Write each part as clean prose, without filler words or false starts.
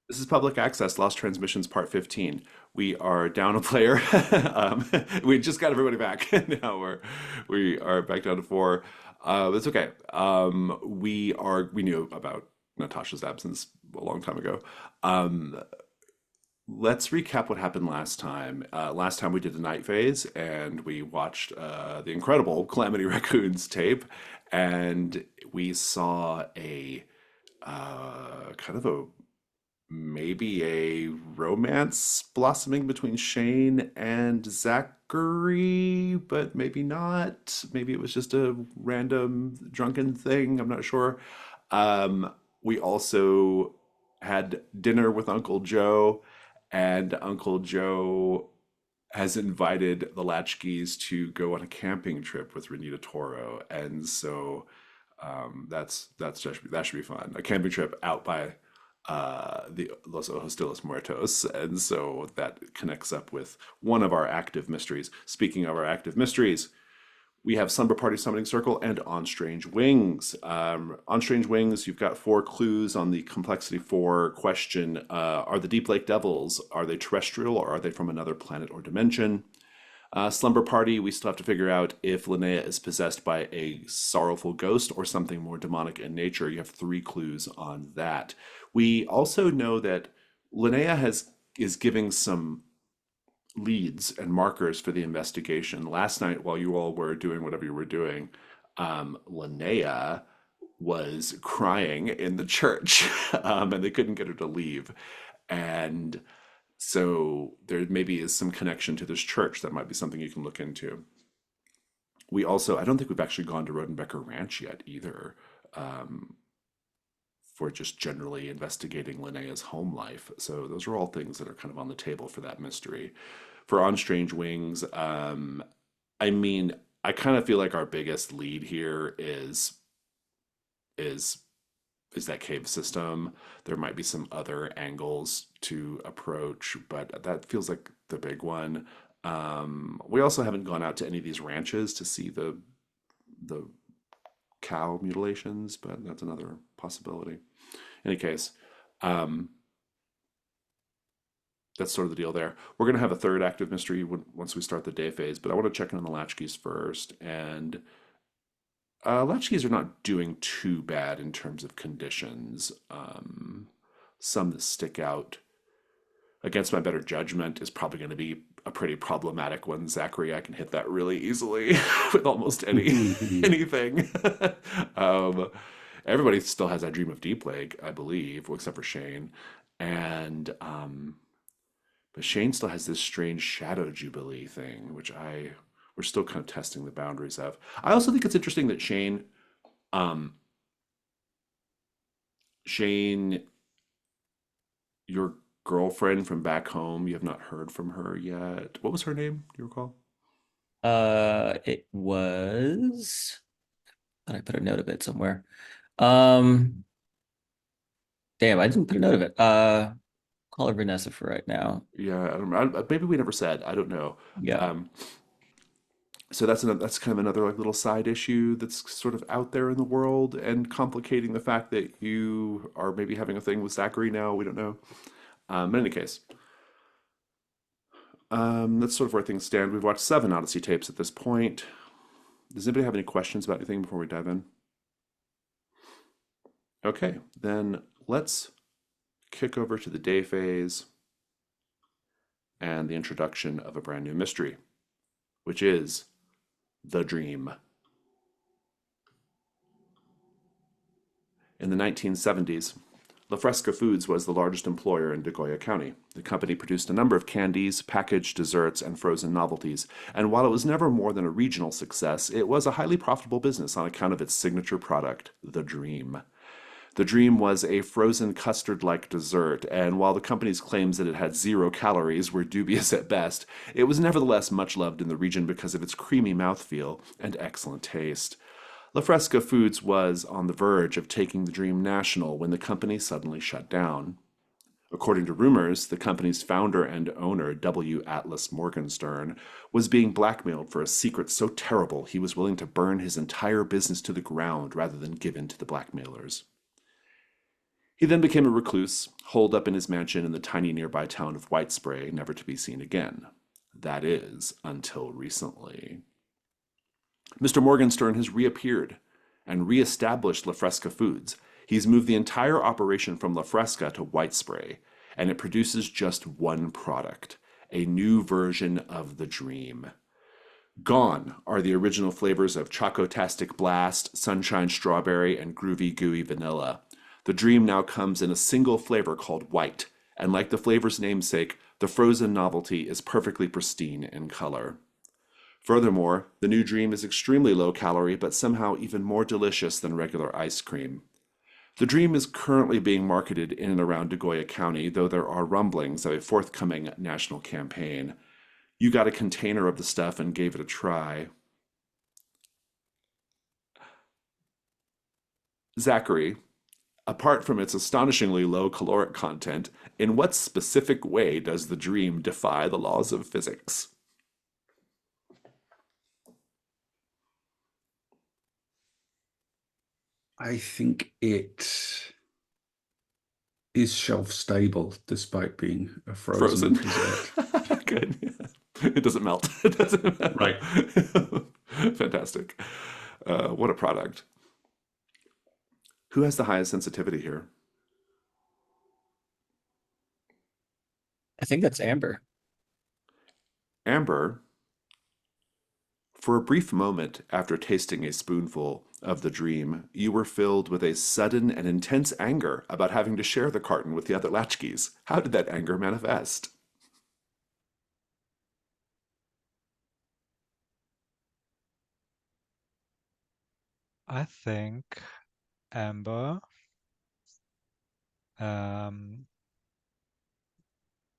This is Public Access, Lost Transmissions Part 15. We are down a player. We just got everybody back. Now we are back down to four. It's okay. We knew about Natasha's absence a long time ago. Um, let's recap what happened last time. Last time we did the night phase and we watched the incredible Calamity Raccoon's tape, and we saw a kind of a maybe a romance blossoming between Shane and Zachary, but maybe not. Maybe it was just a random drunken thing. I'm not sure. We also had dinner with Uncle Joe, and Uncle Joe has invited the Latchkeys to go on a camping trip with Renita Toro, and so that should be fun. A camping trip out by the Los Ojos de los Muertos, and so that connects up with one of our active mysteries. Speaking of our active mysteries, we have Slumber Party Summoning Circle and On Strange Wings. On Strange Wings, you've got four clues on the complexity four question. Are the Deep Lake Devils, are they terrestrial or are they from another planet or dimension? Slumber Party, we still have to figure out if Linnea is possessed by a sorrowful ghost or something more demonic in nature. You have three clues on that. We also know that Linnea is giving some leads and markers for the investigation. Last night, while you all were doing whatever you were doing, Linnea was crying in the church, and they couldn't get her to leave. And so there maybe is some connection to this church that might be something you can look into. We also, I don't think we've actually gone to Rodenbecker Ranch yet either, for just generally investigating Linnea's home life. So those are all things that are kind of on the table for that mystery. For On Strange Wings, I mean, I kind of feel like our biggest lead here is is that cave system. There might be some other angles to approach, but that feels like the big one. We also haven't gone out to any of these ranches to see the cow mutilations, but that's another possibility. In any case, um, that's sort of the deal there. We're going to have a third active mystery once we start the day phase, but I want to check in on the latchkeys first. And latchkeys are not doing too bad in terms of conditions. Some that stick out against my better judgment is probably going to be a pretty problematic one. Zachary, I can hit that really easily with almost anything. um, Everybody still has that dream of Deep Lake, I believe, well, except for Shane. And but Shane still has this strange shadow jubilee thing, which I we're still kind of testing the boundaries of. I also think it's interesting that um, Shane, your girlfriend from back home, you have not heard from her yet. What was her name? Do you recall? It was. Thought I put a note of it somewhere. Um, Damn, I didn't put a note of it. Call her Vanessa for right now. Yeah, I don't, maybe we never said. I don't know. Yeah. Um, so that's kind of another like little side issue that's sort of out there in the world and complicating the fact that you are maybe having a thing with Zachary now. We don't know. In any case, that's sort of where things stand. We've watched seven Odyssey tapes at this point. Does anybody have any questions about anything before we dive in? Okay, then let's kick over to the day phase and the introduction of a brand new mystery, which is the dream. In the 1970s, La Fresca Foods was the largest employer in Degolla County. The company produced a number of candies, packaged desserts, and frozen novelties, and while it was never more than a regional success, it was a highly profitable business on account of its signature product, the Dream. The Dream was a frozen custard-like dessert, and while the company's claims that it had 0 calories were dubious at best, it was nevertheless much loved in the region because of its creamy mouthfeel and excellent taste. La Fresca Foods was on the verge of taking the Dream national when the company suddenly shut down. According to rumors, the company's founder and owner, W. Atlas Morgenstern, was being blackmailed for a secret so terrible he was willing to burn his entire business to the ground rather than give in to the blackmailers. He then became a recluse, holed up in his mansion in the tiny nearby town of Whitespray, never to be seen again. That is, until recently. Mr. Morgenstern has reappeared and re-established La Fresca Foods. He's moved the entire operation from La Fresca to Whitespray, and it produces just one product, a new version of the Dream. Gone are the original flavors of Chocotastic Blast, Sunshine Strawberry, and Groovy Gooey Vanilla. The Dream now comes in a single flavor called White, and like the flavor's namesake, the frozen novelty is perfectly pristine in color. Furthermore, the new Dream is extremely low calorie, but somehow even more delicious than regular ice cream. The Dream is currently being marketed in and around Nagoya County, though there are rumblings of a forthcoming national campaign. You got a container of the stuff and gave it a try. Zachary, apart from its astonishingly low caloric content, in what specific way does the Dream defy the laws of physics? I think it is shelf stable despite being a frozen Frozen. dessert. Good. It doesn't melt. It doesn't melt. Right. Fantastic. What a product. Who has the highest sensitivity here? I think that's Amber. Amber, for a brief moment after tasting a spoonful of the Dream, you were filled with a sudden and intense anger about having to share the carton with the other Latchkeys. How did that anger manifest? I think Amber um,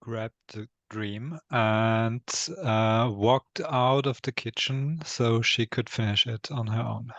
grabbed the Dream and walked out of the kitchen so she could finish it on her own.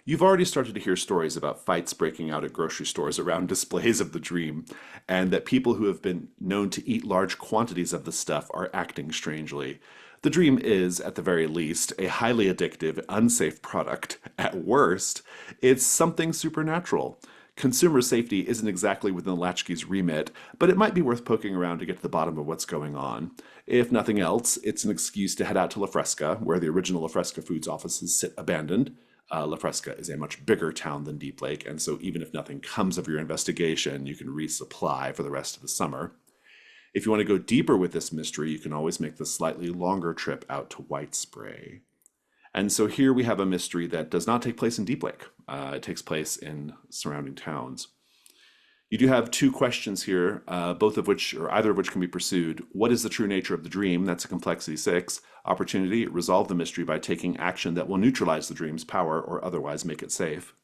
You've already started to hear stories about fights breaking out at grocery stores around displays of the Dream, and that people who have been known to eat large quantities of the stuff are acting strangely. The Dream is, at the very least, a highly addictive, unsafe product. At worst, it's something supernatural. Consumer safety isn't exactly within the Latchkey's remit, but it might be worth poking around to get to the bottom of what's going on. If nothing else, it's an excuse to head out to La Fresca, where the original La Fresca Foods offices sit abandoned. La Fresca is a much bigger town than Deep Lake, and so even if nothing comes of your investigation, you can resupply for the rest of the summer. If you want to go deeper with this mystery, you can always make the slightly longer trip out to White Spray. And so here we have a mystery that does not take place in Deep Lake. It takes place in surrounding towns. You do have two questions here, both of which, or either of which can be pursued. What is the true nature of the Dream? That's a complexity 6. Opportunity, resolve the mystery by taking action that will neutralize the Dream's power or otherwise make it safe.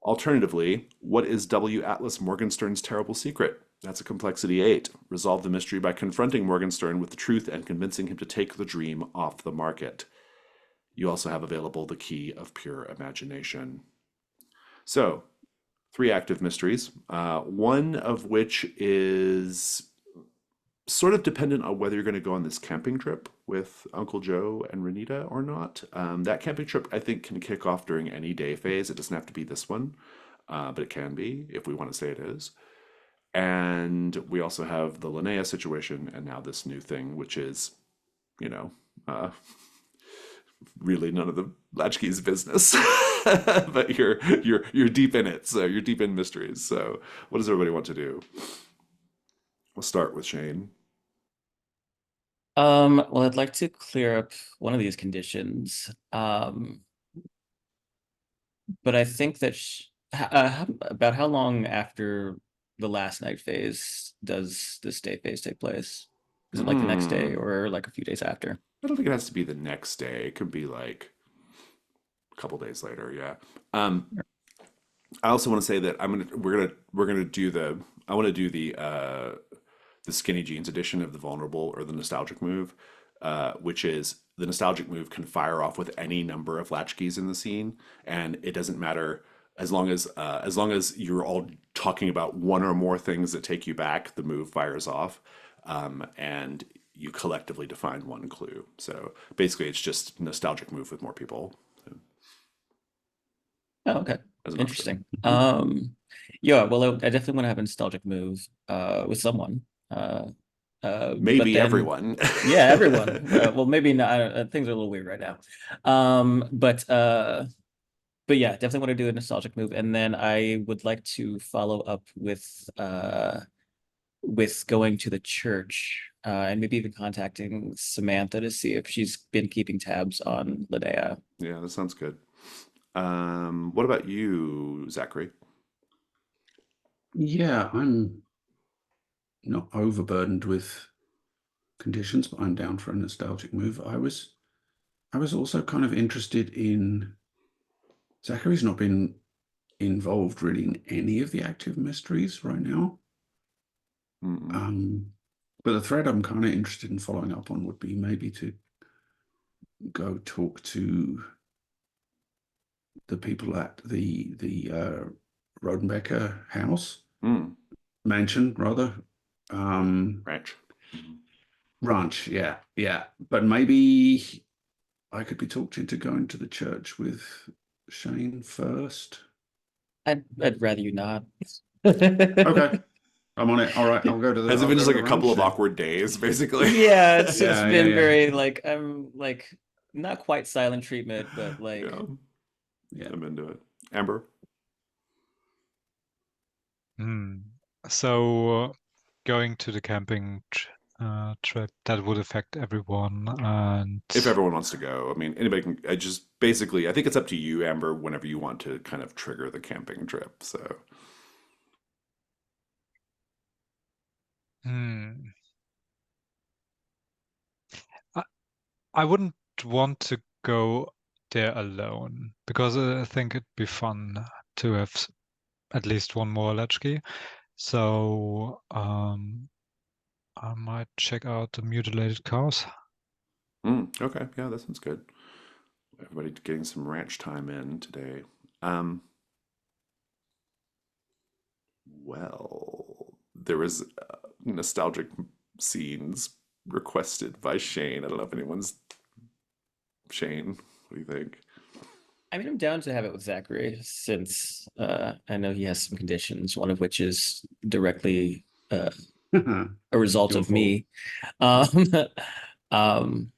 Alternatively, what is W. Atlas Morgenstern's terrible secret? That's a complexity 8. Resolve the mystery by confronting Morgenstern with the truth and convincing him to take the Dream off the market. You also have available the key of pure imagination. So, 3 active mysteries, one of which is sort of dependent on whether you're going to go on this camping trip with Uncle Joe and Renita or not. That camping trip, I think, can kick off during any day phase. It doesn't have to be this one, but it can be if we want to say it is. And we also have the Linnea situation, and now this new thing, which is, you know, really none of the Latchkeys' business. But you're deep in it, so you're deep in mysteries. So what does everybody want to do? We'll start with Shane. Well, I'd like to clear up one of these conditions. But I think that about how long after the last night phase does this day phase take place? Is it like the next day or like a few days after? I don't think it has to be the next day. It could be like a couple days later. Yeah. I also want to say that we're gonna do the I want to do the skinny jeans edition of the vulnerable or the nostalgic move, which is the nostalgic move can fire off with any number of latchkeys in the scene, and it doesn't matter as long as you're all talking about one or more things that take you back, the move fires off, and you collectively define one clue. So basically, it's just nostalgic move with more people. Oh, okay. as an option. Interesting. Yeah, well, I definitely want to have a nostalgic move with someone. But Maybe then, everyone. yeah, everyone. Well, maybe not. Things are a little weird right now. But yeah, definitely want to do a nostalgic move, and then I would like to follow up with going to the church, and maybe even contacting Samantha to see if she's been keeping tabs on Linnea. Yeah, that sounds good. What about you, Zachary? Yeah, I'm not overburdened with conditions, but I'm down for a nostalgic move. I was also kind of interested in Zachary's not been involved really in any of the active mysteries right now. Mm-mm. But the thread I'm kind of interested in following up on would be maybe to go talk to the people at the Rodenbecker house, mansion rather, Ranch. Mhm. ranch. Yeah, yeah. But maybe I could be talked into going to the church with Shane first. I'd rather you not. Okay, I'm on it. All right, I'll go to the. Has it I'll been go just to like the a couple ranch of then. awkward days, basically? Yeah, it's Yeah, been yeah. very like I'm like not quite silent treatment, but like Yeah, Yeah. I'm into it. Amber? Hmm. So going to the camping trip, that would affect everyone, and If everyone wants to go, I mean, anybody can. I just basically, I think it's up to you, Amber, whenever you want to kind of trigger the camping trip. So, hmm. I, I wouldn't want to go there alone because I think it'd be fun to have at least one more latchkey. So I might check out the mutilated cows. okay, yeah, that sounds good. Everybody getting some ranch time in today. Um, well, there was nostalgic scenes requested by Shane. I don't know if anyone's Shane. What do you think? I mean I'm down to have it with Zachary since I know he has some conditions, one of which is directly a result Your of fault. me. Um um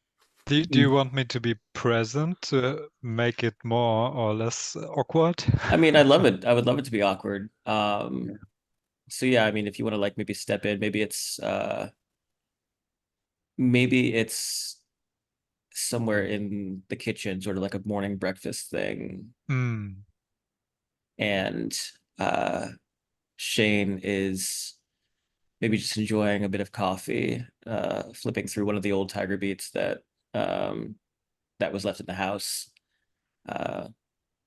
Do you want me to be present to make it more or less awkward? I mean I love it. I would love it to be awkward. Yeah. So yeah, I mean if you want to like maybe step in, maybe it's somewhere in the kitchen, sort of like a morning breakfast thing. Hmm. And uh Shane is maybe just enjoying a bit of coffee, flipping through one of the old Tiger Beats um that was left in the house. Uh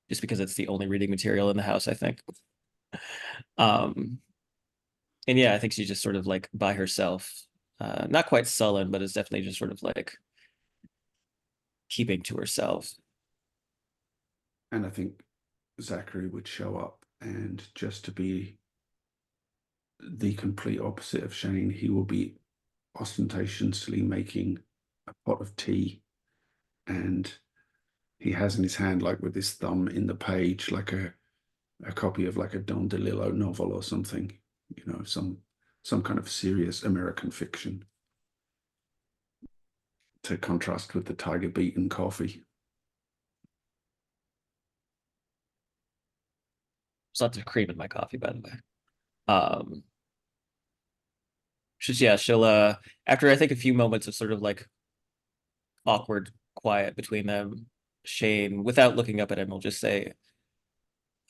just because it's the only reading material in the house, I think. Um and yeah, I think she's just sort of like by herself. Not quite sullen, but is definitely just sort of like keeping to herself. And I think Zachary would show up, and just to be the complete opposite of Shane, he will be ostentatiously making a pot of tea, and he has in his hand, like with his thumb in the page, like a copy of like a Don DeLillo novel or something, some kind of serious American fiction to contrast with the Tiger Beat and coffee. There's lots of cream in my coffee, by the way. Um, she'll after I think a few moments of sort of like awkward quiet between them, Shane, without looking up at him, will just say,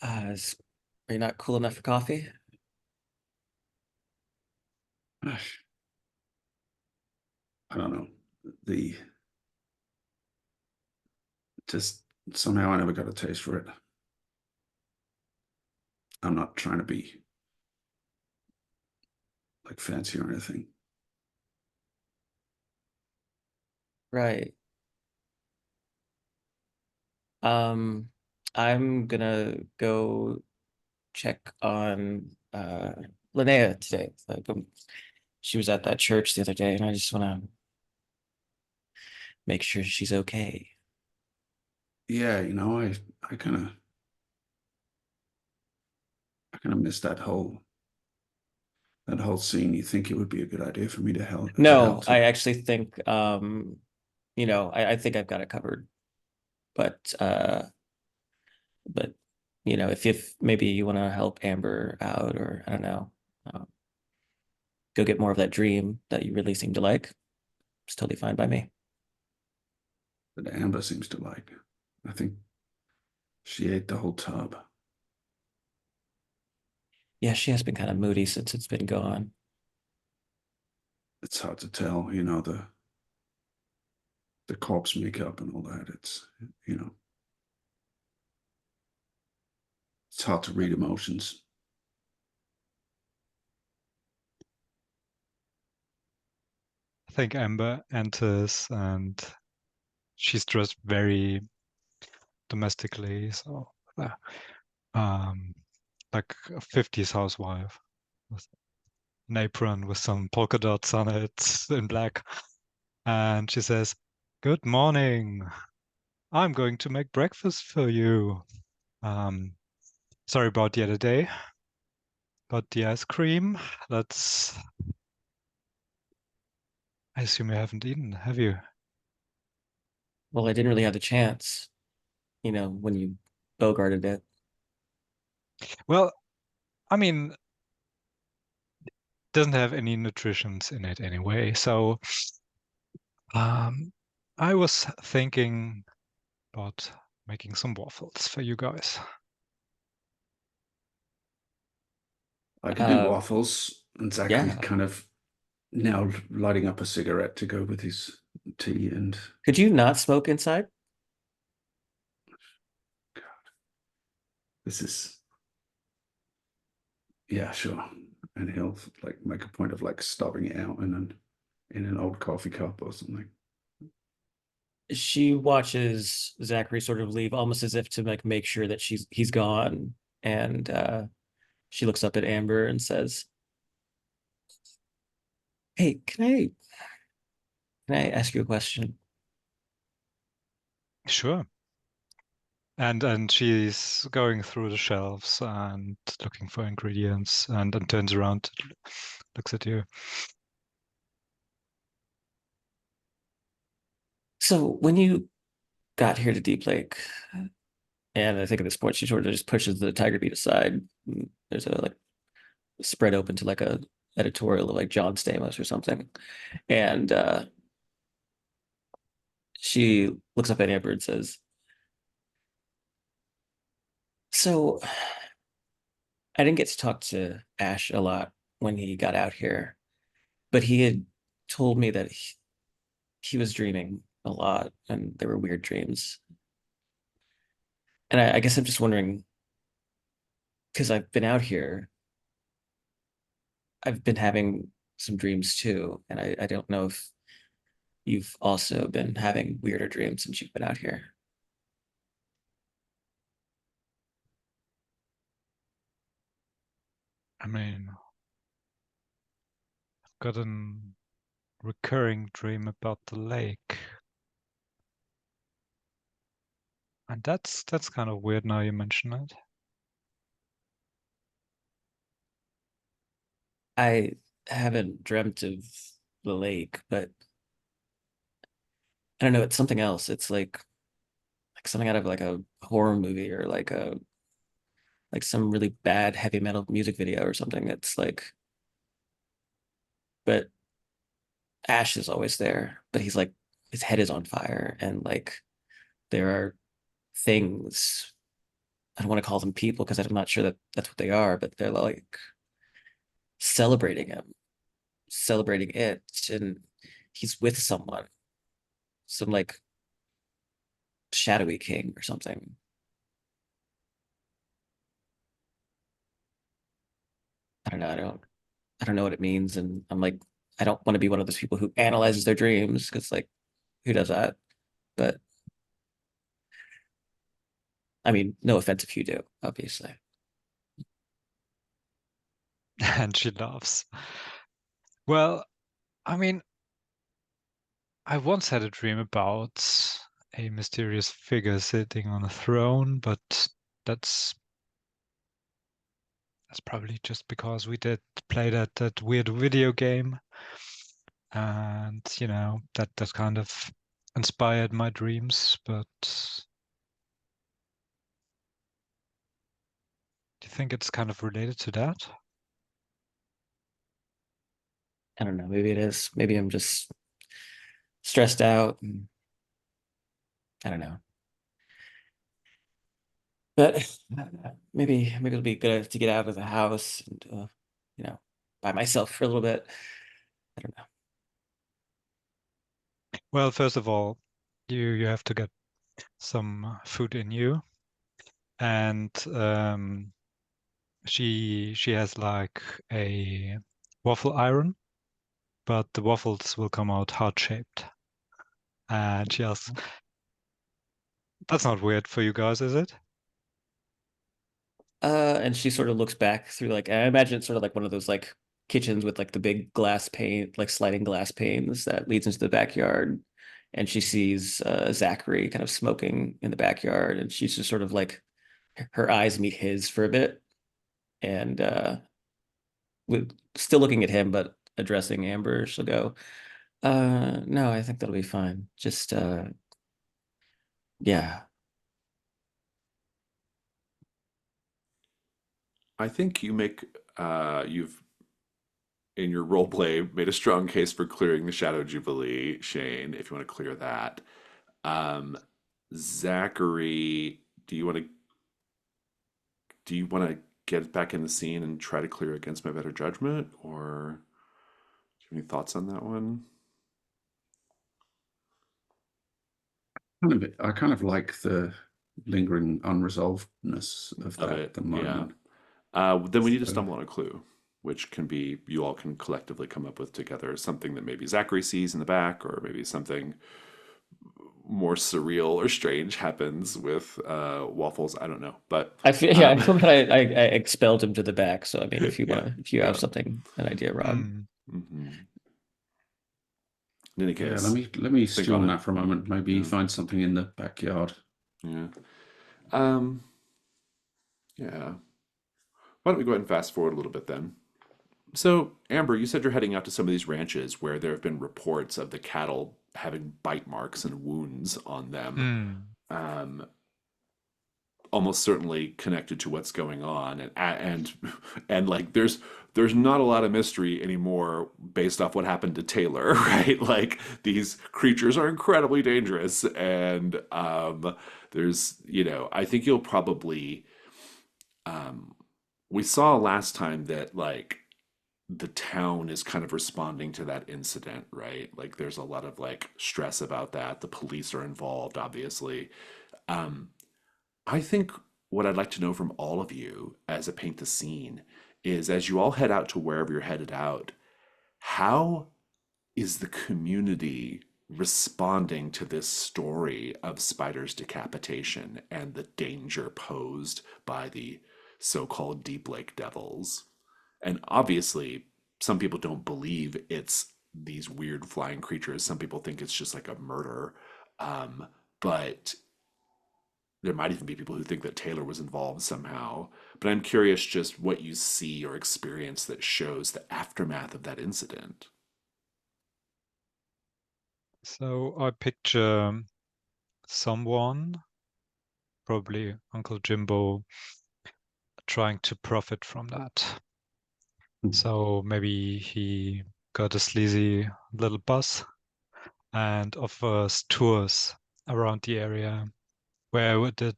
are you not cool enough for coffee? I don't know. The just somehow I never got a taste for it. I'm not trying to be like fancy or anything. Right. Um, I'm gonna go check on Linnea today. Like, she was at that church the other day, and I just want to make sure she's okay. Yeah, I kind of kind of miss that whole scene. You think it would be a good idea for me to help? No, I actually think you know, I think I've got it covered. But but you know, if maybe you want to help Amber out, or I don't know, uh, go get more of that dream that you really seem to like, it's totally fine by me. that Amber seems to like. I think she ate the whole tub. Yeah, she has been kind of moody since it's been gone. It's hard to tell, the corpse makeup and all that. It's it's hard to read emotions. I think Amber enters and she's dressed very domestically, so like a 50s housewife with an apron with some polka dots on it in black. And she says, "Good morning. I'm going to make breakfast for you. Um, sorry about the other day, but the ice cream, that's... I assume you haven't eaten, have you?" Well, I didn't really have the chance, you know, when you bogarted it. Well, I mean, doesn't have any nutritions in it anyway. So I was thinking about making some waffles for you guys. I could do Uh, waffles, and Zachary's yeah. kind of now lighting up a cigarette to go with his tea. And Could you not smoke inside? this is, yeah, sure. And he'll like make a point of like stopping it out in an old coffee cup or something. She watches Zachary sort of leave, almost as if to like make sure that he's gone. And she looks up at Amber and says, "Hey, can I ask you a question?" Sure. And she's going through the shelves and looking for ingredients and turns around, looks at you. So when you got here to Deep Lake, and I think at this point she sort of just pushes the tiger beat aside. There's a like spread open to like a editorial of like John Stamos or something. And she looks up at Amber and says, "So I didn't get to talk to Ash a lot when he got out here, but he had told me that he was dreaming a lot and there were weird dreams. And I guess I'm just wondering, because I've been out here, I've been having some dreams too. And I don't know if you've also been having weirder dreams since you've been out here." I mean, I've got a recurring dream about the lake. And that's kind of weird now you mention it. I haven't dreamt of the lake, but I don't know, it's something else. It's like something out of like a horror movie or like some really bad heavy metal music video or something. It's like, but Ash is always there, but he's like his head is on fire, and like there are things. I don't want to call them people because I'm not sure that that's what they are, but they're like celebrating him, celebrating it, and he's with someone, some like shadowy king or something. I don't know. I don't know what it means, and I'm like, I don't want to be one of those people who analyzes their dreams because like, who does that? But I mean, no offense if you do, obviously. And she laughs. Well, I mean, I once had a dream about a mysterious figure sitting on a throne, but that's That's probably just because we did play that weird video game, and you know that kind of inspired my dreams. But do you think it's kind of related to that? I don't know. Maybe it is. Maybe I'm just stressed out. And I don't know. But maybe it'll be good to get out of the house and you know, by myself for a little bit. I don't know. Well, first of all, you have to get some food in you, and she has like a waffle iron, but the waffles will come out heart-shaped. And she asks, "That's not weird for you guys, is it?" And she sort of looks back through like I imagine it's sort of like one of those like kitchens with like the big glass pane, like sliding glass panes that leads into the backyard. And she sees Zachary kind of smoking in the backyard, and she's just sort of like her eyes meet his for a bit, and with still looking at him but addressing Amber, she'll go, no, I think that'll be fine. Just yeah. I think you've in your role play made a strong case for clearing the Shadow Jubilee, Shane, if you want to clear that. Um, Zachary, do you want to get back in the scene and try to clear against my better judgment, or do you have any thoughts on that one? I kind of like the lingering unresolvedness of that at the moment. Then we need to So- stumble on a clue, which can be you all can collectively come up with together something that maybe Zachary sees in the back, or maybe something more surreal or strange happens with waffles. I don't know, but I feel I feel that I expelled him to the back. So I mean, if you Yeah, want to, if you yeah. have an idea, Rob. Mm. Mhm. In any Yeah, case, let me think stew on on it. that for a moment. Maybe Yeah. find something in the backyard. Yeah. Um, yeah. Why don't we go ahead and fast forward a little bit then? So, Amber, you said you're heading out to some of these ranches where there have been reports of the cattle having bite marks and wounds on them. Mm. Um, almost certainly connected to what's going on, and like there's not a lot of mystery anymore based off what happened to Taylor, right? Like these creatures are incredibly dangerous, and there's I think you'll probably we saw last time that like the town is kind of responding to that incident, right? Like there's a lot of like stress about that. The police are involved, obviously. Um, I think what I'd like to know from all of you as a paint the scene is as you all head out to wherever you're headed out, how is the community responding to this story of Spider's decapitation and the danger posed by the so-called Deep Lake Devils? And obviously, some people don't believe it's these weird flying creatures. Some people think it's just like a murder. But there might even be people who think that Taylor was involved somehow. But I'm curious just what you see or experience that shows the aftermath of that incident. So I picture someone, probably Uncle Jimbo, trying to profit from that. So maybe he got a sleazy little bus and offers tours around the area where the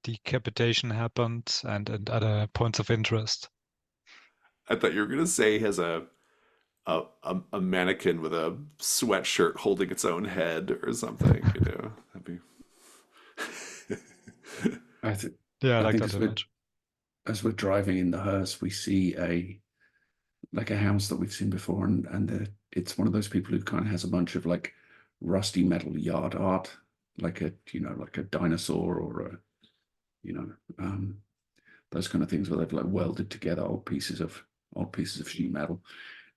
decapitation happened and other points of interest. I thought you were going to say he has a mannequin with a sweatshirt holding its own head or something. That'd be. I, th- Yeah, I I like think that image. as we're driving in the hearse, we see a house that we've seen before, and it's one of those people who kind of has a bunch of like rusty metal yard art, like a dinosaur or a those kind of things where they've like welded together old pieces of sheet metal.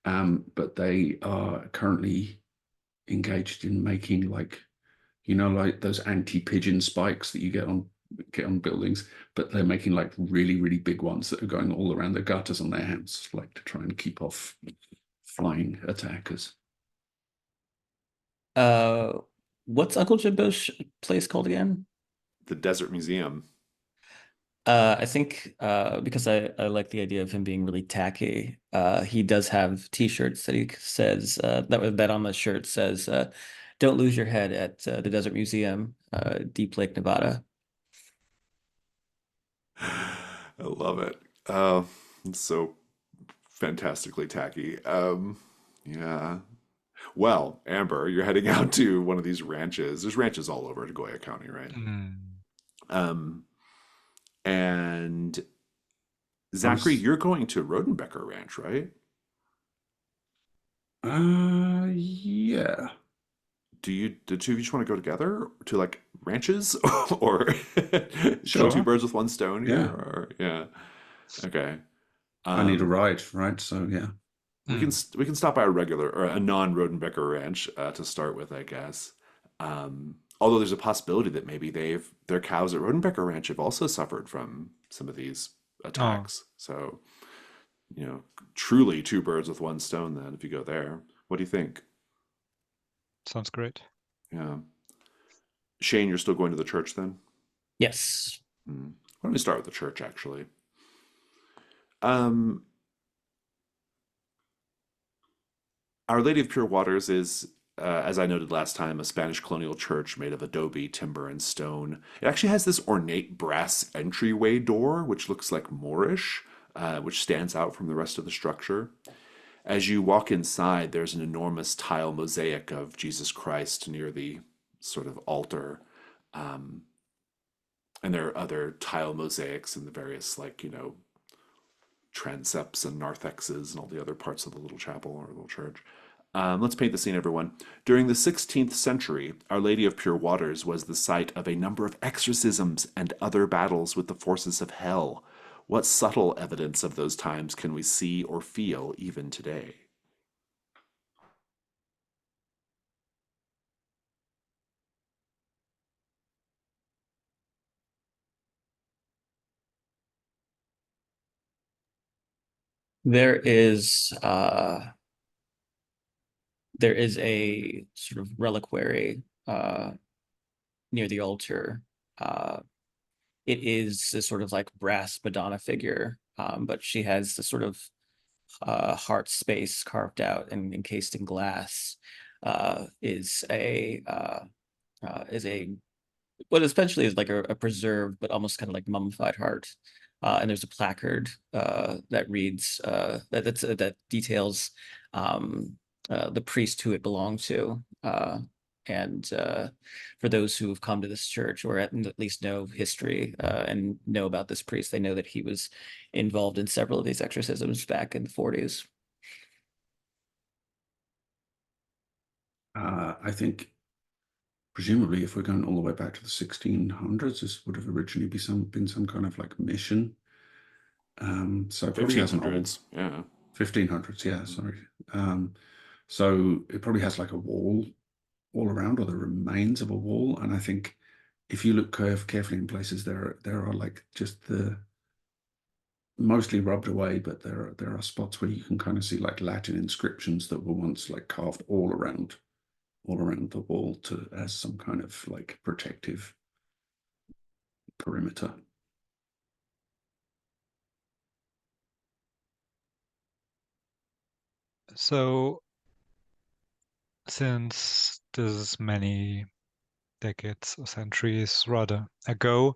But they are currently engaged in making like like those anti-pigeon spikes that you get on get on buildings, but they're making like really, really big ones that are going all around the gutters on their house, like to try and keep off flying attackers. What's Uncle Jimbo's place called again? The Desert Museum. I think because I like the idea of him being really tacky. He does have T-shirts that he says that on the shirt says "Don't lose your head at the Desert Museum, Deep Lake, Nevada." I love it. It's so fantastically tacky. Yeah. Well, Amber, you're heading out to one of these ranches. There's ranches all over Goya County, right? Mm. Um, and I Zachary, was, you're going to Rodenbecker Ranch, right? yeah, Do the two of you just want to go together to like ranches or kill two sure, birds with one stone here? yeah. Or yeah, okay. I need a Um, ride, right? So yeah. Mm. we can stop by a regular or a non-Rodenbecker ranch to start with, I guess. Although there's a possibility that maybe their cows at Rodenbecker Ranch have also suffered from some of these Oh, attacks. So, truly two birds with one stone. Then, if you go there, what do you think? sounds great. Yeah, Shane, you're still going to the church then? Yes. Hmm. Why don't we start with the church actually? Um, Our Lady of Pure Waters is, as I noted last time, a Spanish colonial church made of adobe, timber, and stone. It actually has this ornate brass entryway door, which looks like Moorish, which stands out from the rest of the structure. As you walk inside, there's an enormous tile mosaic of Jesus Christ near the sort of altar. Um, and there are other tile mosaics in the various, like, transepts and narthexes and all the other parts of the little chapel or little church. Let's paint the scene, everyone. During the 16th century, Our Lady of Pure Waters was the site of a number of exorcisms and other battles with the forces of hell. What subtle evidence of those times can we see or feel even today? There is there is a sort of reliquary near the altar. Uh, it is a sort of like brass Madonna figure, but she has the sort of heart space carved out and encased in glass. Is a what essentially is like a preserved but almost kind of like mummified heart. And there's a placard that reads that details um, the priest who it belonged to. And for those who have come to this church or at least know history and know about this priest, they know that he was involved in several of these exorcisms back in the 40s. I think presumably if we're going all the way back to the 1600s, this would have originally been some kind of like mission. So it probably has an old 1500s, yeah. 1500s, yeah, sorry. So it probably has like a wall all around, or the remains of a wall. And I think if you look carefully in places, there are like just the mostly rubbed away, but there are spots where you can kind of see like Latin inscriptions that were once like carved all around the wall to as some kind of like protective perimeter. So, since this is many decades or centuries rather ago,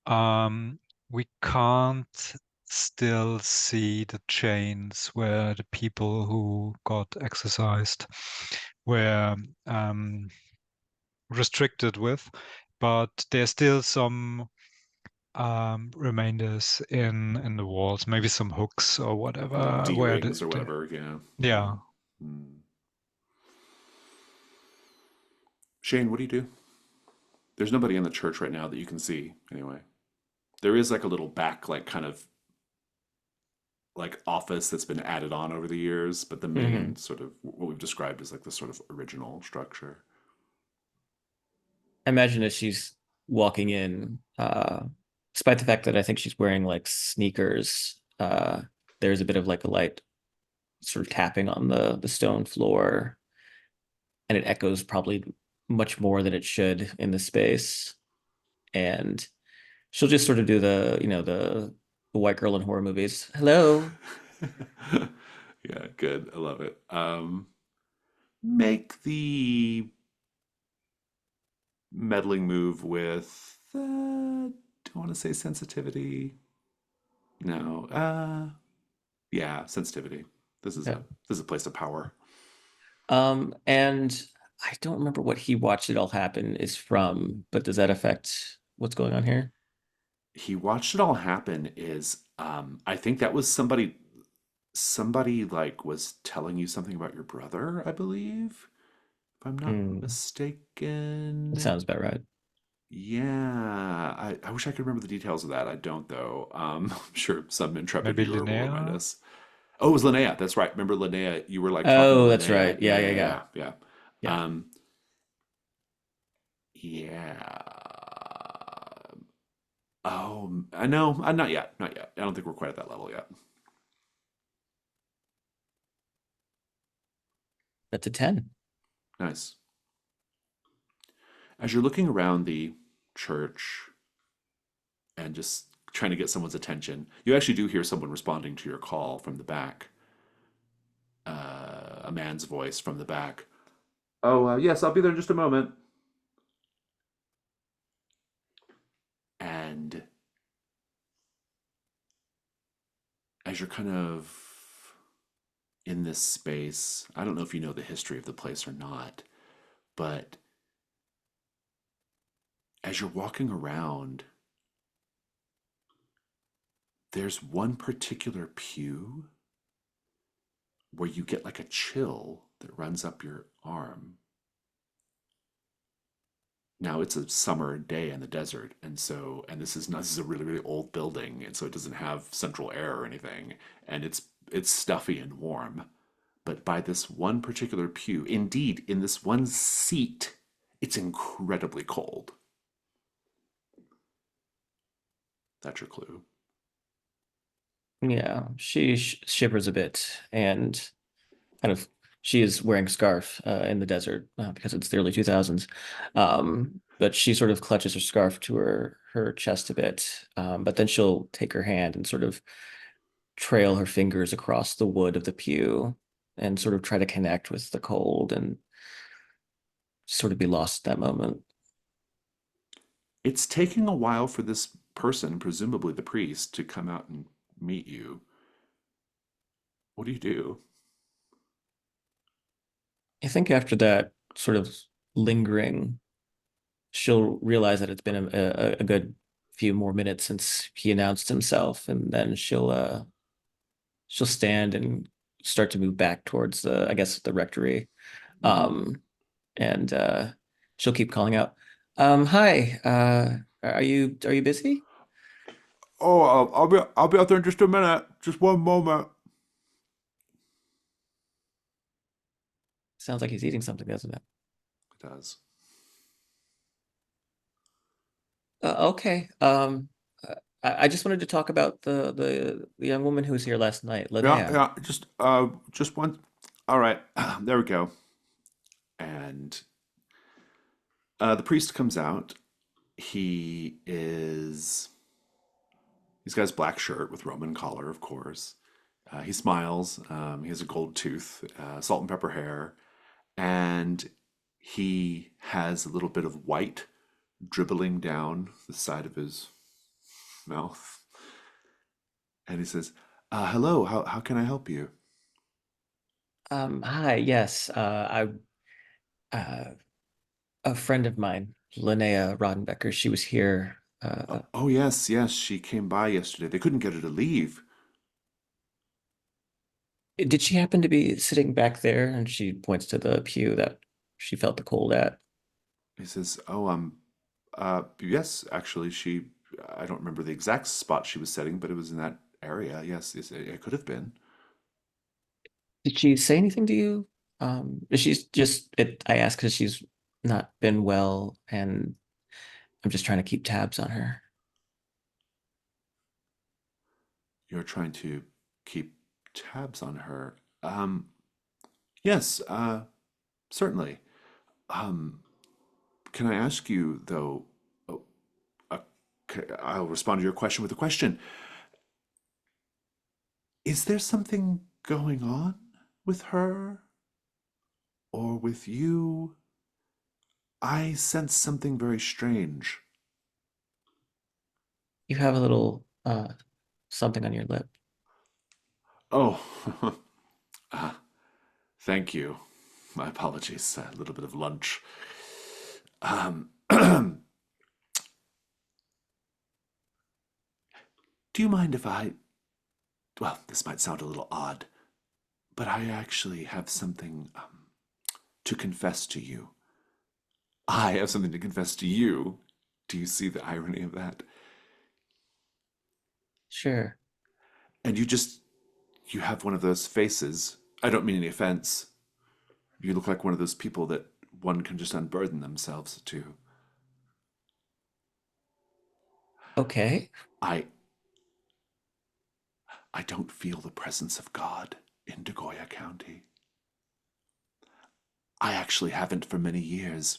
um, we can't still see the chains where the people who got exorcised were restricted with, but there's still some remainders in the walls, maybe some hooks or Like whatever, D where rings or whatever, yeah. yeah. Hmm. Shane, what do you do? There's nobody in the church right now that you can see, anyway. There is like a little back, like kind of like office that's been added on over the years, but the Mhm. main sort of what we've described as like the sort of original structure. I imagine as she's walking in, despite the fact that I think she's wearing like sneakers, there's a bit of like a light sort of tapping on the stone floor, and it echoes probably much more than it should in the space. And she'll just sort of do the white girl in horror movies. Hello. Yeah, good. I love it. Make the meddling move with, do I want to say sensitivity? No. Yeah, sensitivity. Yeah. This is a place of power. And I don't remember what he watched it all happen is from, but does that affect what's going on here? He watched it all happen is I think that was somebody like was telling you something about your brother, I believe, if I'm not Hmm, that mistaken. sounds about right. Yeah, I wish I could remember the details of that. I don't though. I'm sure some intrepid Maybe viewer will remind Linnea? us. Oh, it was Linnea. That's right. Remember Linnea? You were like talking to Oh, that's Linnea. right. Yeah, Yeah, yeah, yeah, yeah. yeah, yeah. Yeah. Um, yeah. Oh, I know. Not yet. Not yet. I don't think we're quite at that level yet. That's a 10. Nice. As you're looking around the church and just trying to get someone's attention, you actually do hear someone responding to your call from the back. A man's voice from the back. Oh, yes, I'll be there in just a moment. And as you're kind of in this space, I don't know if you know the history of the place or not, but as you're walking around, there's one particular pew where you get like a chill that runs up your arm. Now it's a summer day in the desert, and this is a really really old building, and so it doesn't have central air or anything, and it's stuffy and warm. But by this one particular pew, indeed, in this one seat, it's incredibly cold. That's your clue. Yeah, she shivers a bit and kind of she is wearing a scarf in the desert because it's the early 2000s. But she sort of clutches her scarf to her chest a bit. But then she'll take her hand and sort of trail her fingers across the wood of the pew and sort of try to connect with the cold and sort of be lost at that moment. It's taking a while for this person, presumably the priest, to come out and meet you. What do you do? I think after that sort of lingering, she'll realize that it's been a good few more minutes since he announced himself, and then she'll stand and start to move back towards the, I guess, the rectory. Mm-hmm. And she'll keep calling out, hi, are you busy? Oh, I'll be out there in just a minute. Just one moment. Sounds like he's eating something, doesn't it? It does. Okay. I just wanted to talk about the young woman who was here last night, Yeah, Linnea. yeah. Just one. All right. There we go. And the priest comes out. He is. He's got his black shirt with Roman collar, of course. He smiles. He has a gold tooth, salt and pepper hair, and he has a little bit of white dribbling down the side of his mouth. And he says, "Hello. How can I help you?" Hi, yes. Uh, a friend of mine, Linnea Rodenbecker, she was here. Oh, yes, yes. She came by yesterday. They couldn't get her to leave. Did she happen to be sitting back there? And she points to the pew that she felt the cold at. He says, "Oh, yes, actually, she. I don't remember the exact spot she was sitting, but it was in that area. Yes, yes, it could have been." Did she say anything to you? She's just I ask because she's not been well, and I'm just trying to keep tabs on her. You're trying to keep tabs on her. Yes, certainly. Um, can I ask you, though, oh, uh, I'll respond to your question with a question. Is there something going on with her or with you? I sense something very strange. You have a little something on your lip. Oh, uh, thank you. My apologies. A little bit of lunch. Do you mind if well, this might sound a little odd, but I actually have something to confess to you. I have something to confess to you. Do you see the irony of that? Sure. And you have one of those faces. I don't mean any offense. You look like one of those people that one can just unburden themselves to. Okay. I I don't feel the presence of God in Degoya County. I actually haven't for many years.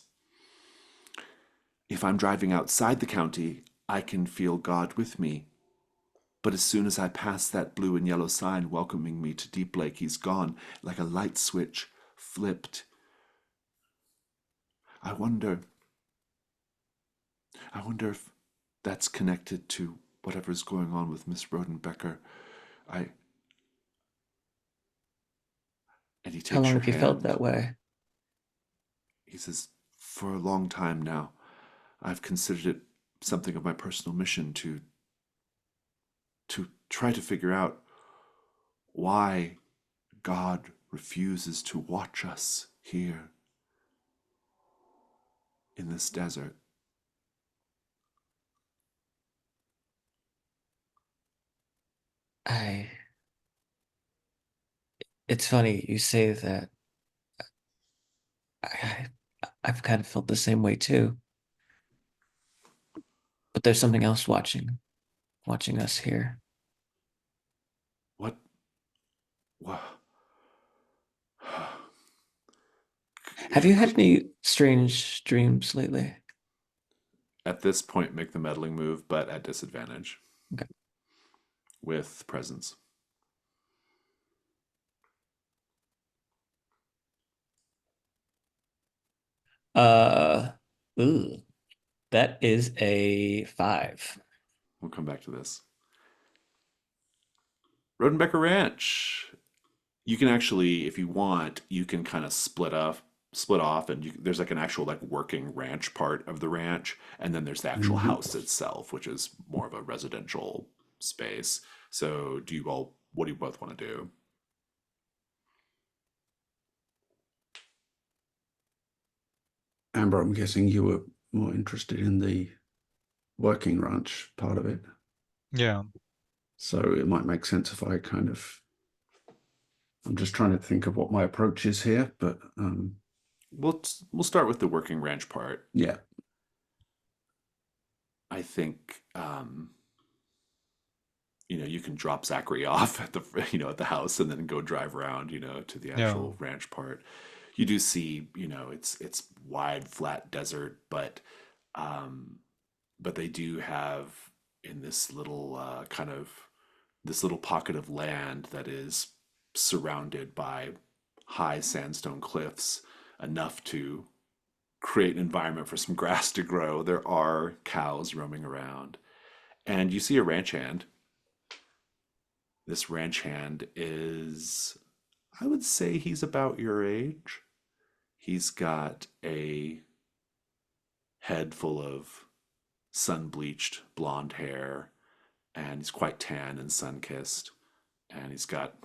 If I'm driving outside the county, I can feel God with me. But as soon as I pass that blue and yellow sign welcoming me to Deep Lake, he's gone, like a light switch flipped. I wonder, I wonder if that's connected to whatever's going on with Miss Rodenbecker. I, and he How takes long your have you felt hand. that way? He says, for a long time now, I've considered it something of my personal mission to try to figure out why God refuses to watch us here in this desert. I It's funny you say that. I I've kind of felt the same way too. But there's something else watching us here. What? What? Have you had any strange dreams lately? At this point, make the meddling move, but at disadvantage Okay. with presence. Uh, ooh, that is a 5. We'll come back to this. Rodenbecker Ranch. You can actually, if you want, you can kind of split off, and there's like an actual like working ranch part of the ranch, and then there's the actual Mhm. house itself, which is more of a residential space. So, what do you both want to do? Amber, I'm guessing you were more interested in the working ranch part of it. Yeah. So it might make sense if I kind of. I'm just trying to think of what my approach is here, but We'll start with the working ranch part. yeah. I think you can drop Zachary off at the at the house and then go drive around to the Yeah. actual ranch part. You do see it's wide flat desert, um, but they do have in this little this little pocket of land that is surrounded by high sandstone cliffs enough to create an environment for some grass to grow. There are cows roaming around, and you see a ranch hand. This ranch hand is, I would say, he's about your age. He's got a head full of sun bleached blonde hair, and he's quite tan and sun kissed, and he's got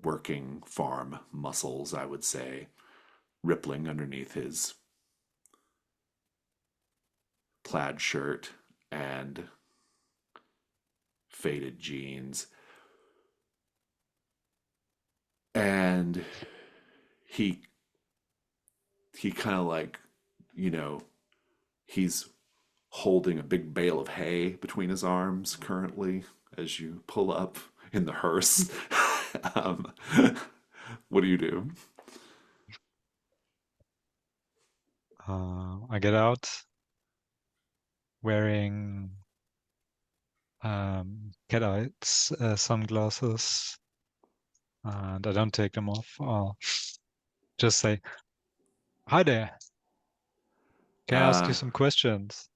working farm muscles, I would say, rippling underneath his plaid shirt and faded jeans. And he kind of like, you know, He's holding a big bale of hay between his arms currently as you pull up in the hearse. um, what do you do? I get out wearing cat eyes sunglasses, and I don't take them off. I'll just say, "Hi there. Can I ask you Uh, some questions?"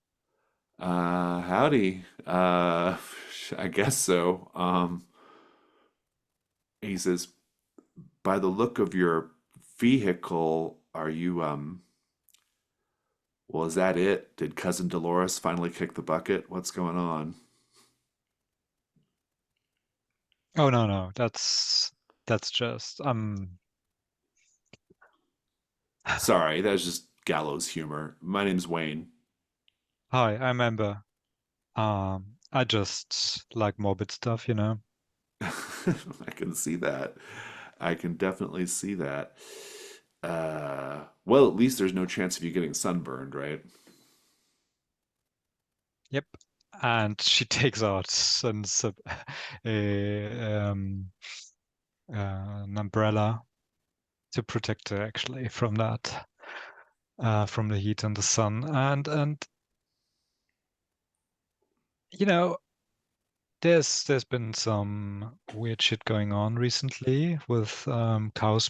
Howdy. I guess so. He says, by the look of your vehicle, are you, well, is that it? Did Cousin Dolores finally kick the bucket? What's going on? Oh no, no, that's just Sorry, that was just gallows humor. My name's Wayne. Hi, I'm Amber. I just like morbid stuff, you know. I can see that. I can definitely see that. Well, at least there's no chance of you getting sunburned, right? Yep. And she takes out some, a an umbrella to protect her actually from that, from the heat and the sun. And you know, there's been some weird shit going on recently with cows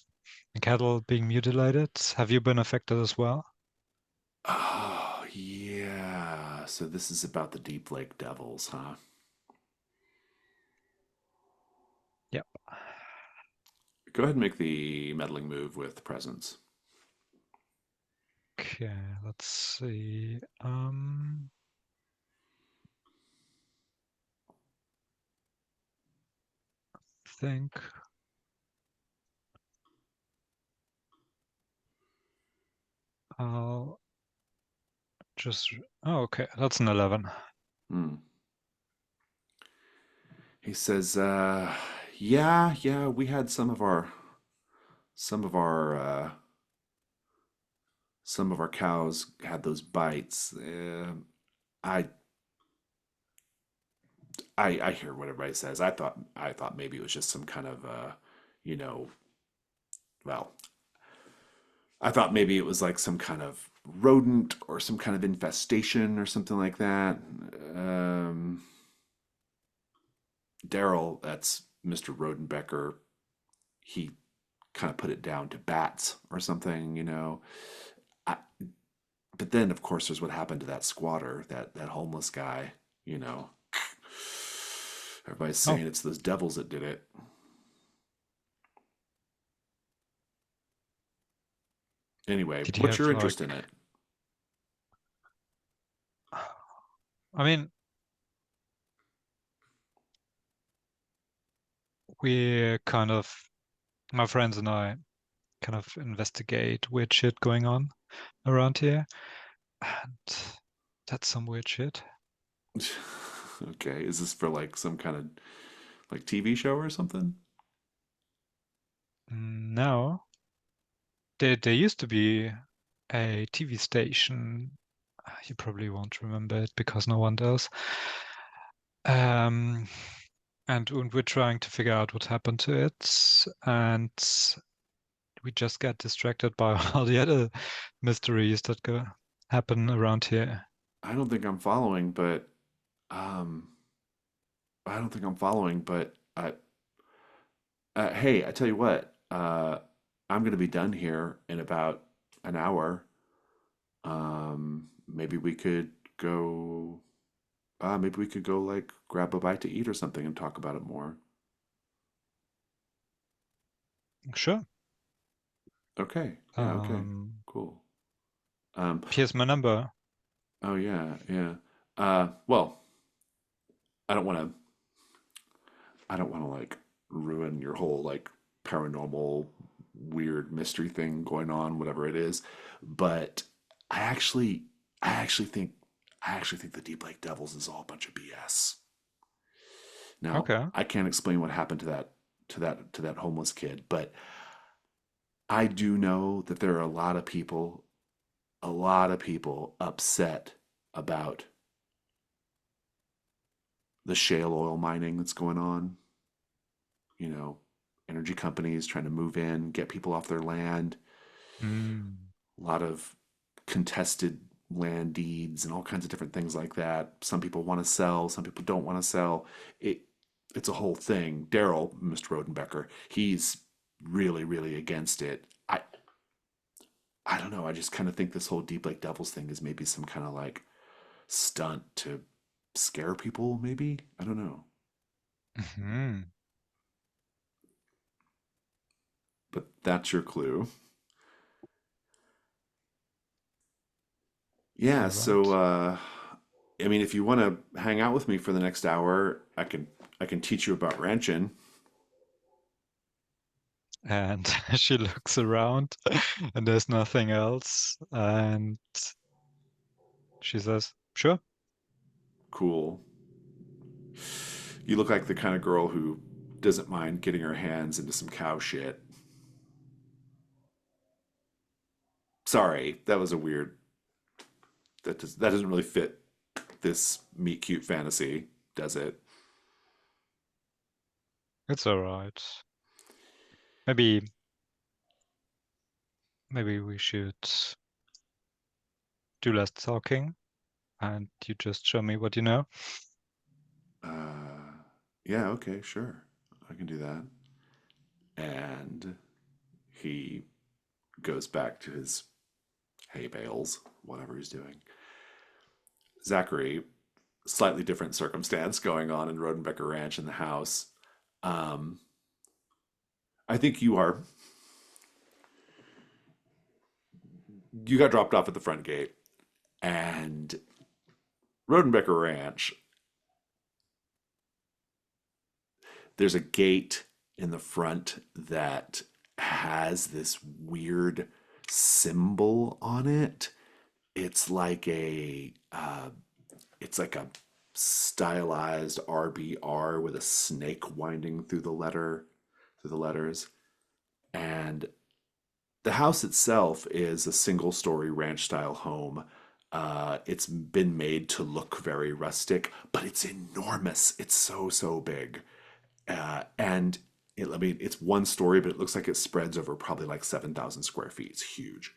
and cattle being mutilated. Have you been affected as well? Oh, yeah. So this is about the Deep Lake Devils, huh? Yep. Go ahead and make the meddling move with presence. Okay, let's see. Think I'll just. Oh, okay, that's an 11. Hmm. He says, yeah, yeah, we had some of our, some of our cows had those bites. I, I hear what everybody says. I thought maybe it was just some kind of, you know, well, I thought maybe it was like some kind of rodent or some kind of infestation or something like that. Um, Daryl, that's Mr. Rodenbecker, he kind of put it down to bats or something, you know. I, but then, of course, there's what happened to that squatter, that homeless guy, you know. Everybody's Oh, saying it's those devils that did it. Anyway, did you what's have your like? interest in it? I mean, we kind of, my friends and I, kind of investigate weird shit going on around here, and that's some weird shit. Okay, is this for like some kind of like TV show or something? No, there used to be a TV station. You probably won't remember it because no one does. Um, and we're trying to figure out what happened to it, and we just get distracted by all the other mysteries that go happen around here. I don't think I'm following, but um, I don't think I'm following, but hey, I tell you what, I'm gonna be done here in about an hour. Maybe we could go. Maybe we could go like grab a bite to eat or something and talk about it more. Sure. Okay. Yeah. Okay. Um, Cool. Um. here's my number. Oh yeah. Yeah. Well, I don't want to. I don't want to like ruin your whole like paranormal weird mystery thing going on, whatever it is. But I actually, I actually think, I actually think the Deep Lake Devils is all a bunch of BS. Now, Okay. I can't explain what happened to that homeless kid, but I do know that there are a lot of people a lot of people upset about the shale oil mining that's going on. You know, energy companies trying to move in, get people off their land. Mm. A lot of contested land deeds and all kinds of different things like that. Some people want to sell, some people don't want to sell. It it's a whole thing. Daryl, Mr. Rodenbecker, he's really, really against it. I don't know. I just kind of think this whole Deep Lake Devils thing is maybe some kind of like stunt to scare people, maybe? I don't know. Hmm. But that's your clue. Yeah, All so right. I mean if you want to hang out with me for the next hour, I can teach you about ranching. And she looks around and there's nothing else. And she says, sure. Cool. You look like the kind of girl who doesn't mind getting her hands into some cow shit. Sorry, that was a weird. That doesn't really fit this meet cute fantasy, does it? It's all right. Maybe maybe we should do less talking and you just show me what you know. Uh, yeah, okay, sure, I can do that. And he goes back to his hay bales, whatever he's doing. Zachary, slightly different circumstance going on in Rodenbecker Ranch in the house. Um, I think you got dropped off at the front gate, and Rodenbecker Ranch, there's a gate in the front that has this weird symbol on it. It's like a stylized RBR with a snake winding through the letters. And the house itself is a single story ranch style home. It's been made to look very rustic, but it's enormous. It's so, so big. And I mean, it's one story, but it looks like it spreads over probably like 7,000 square feet. It's huge.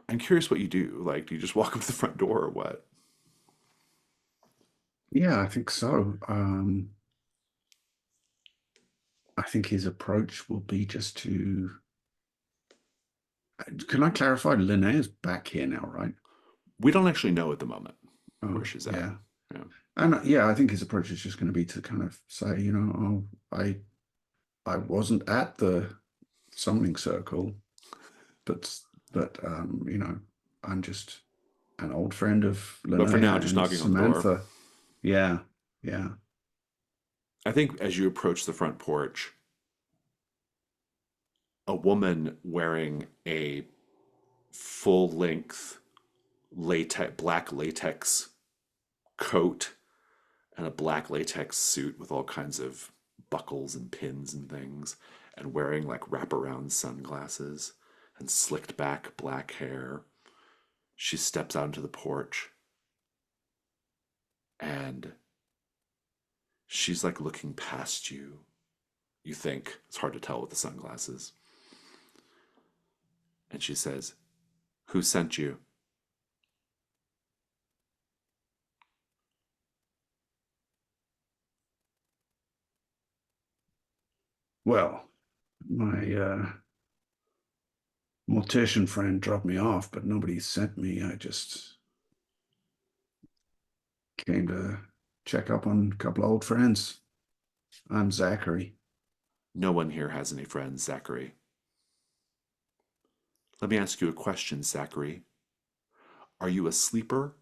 I'm curious what you do. Like, do you just walk up the front door or what? Yeah, I think so. I think his approach will be just to. Can I clarify? Linnea's back here now, right? We don't actually know at the moment where Oh, she's at. yeah. Yeah. And yeah, I think his approach is just going to be to kind of say, oh, I wasn't at the summoning circle, but I'm just an old friend of But for now, Linnea just and knocking on the door. Samantha. Yeah, yeah. I think as you approach the front porch, a woman wearing a full length black latex coat and a black latex suit with all kinds of buckles and pins and things, and wearing like wraparound sunglasses and slicked back black hair. She steps out into the porch and she's like looking past you. You think it's hard to tell with the sunglasses. And she says, "Who sent you?" Well, my mortician friend dropped me off, but nobody sent me. I just came to check up on a couple of old friends. I'm Zachary. No one here has any friends, Zachary. Let me ask you a question, Zachary. Are you a sleeper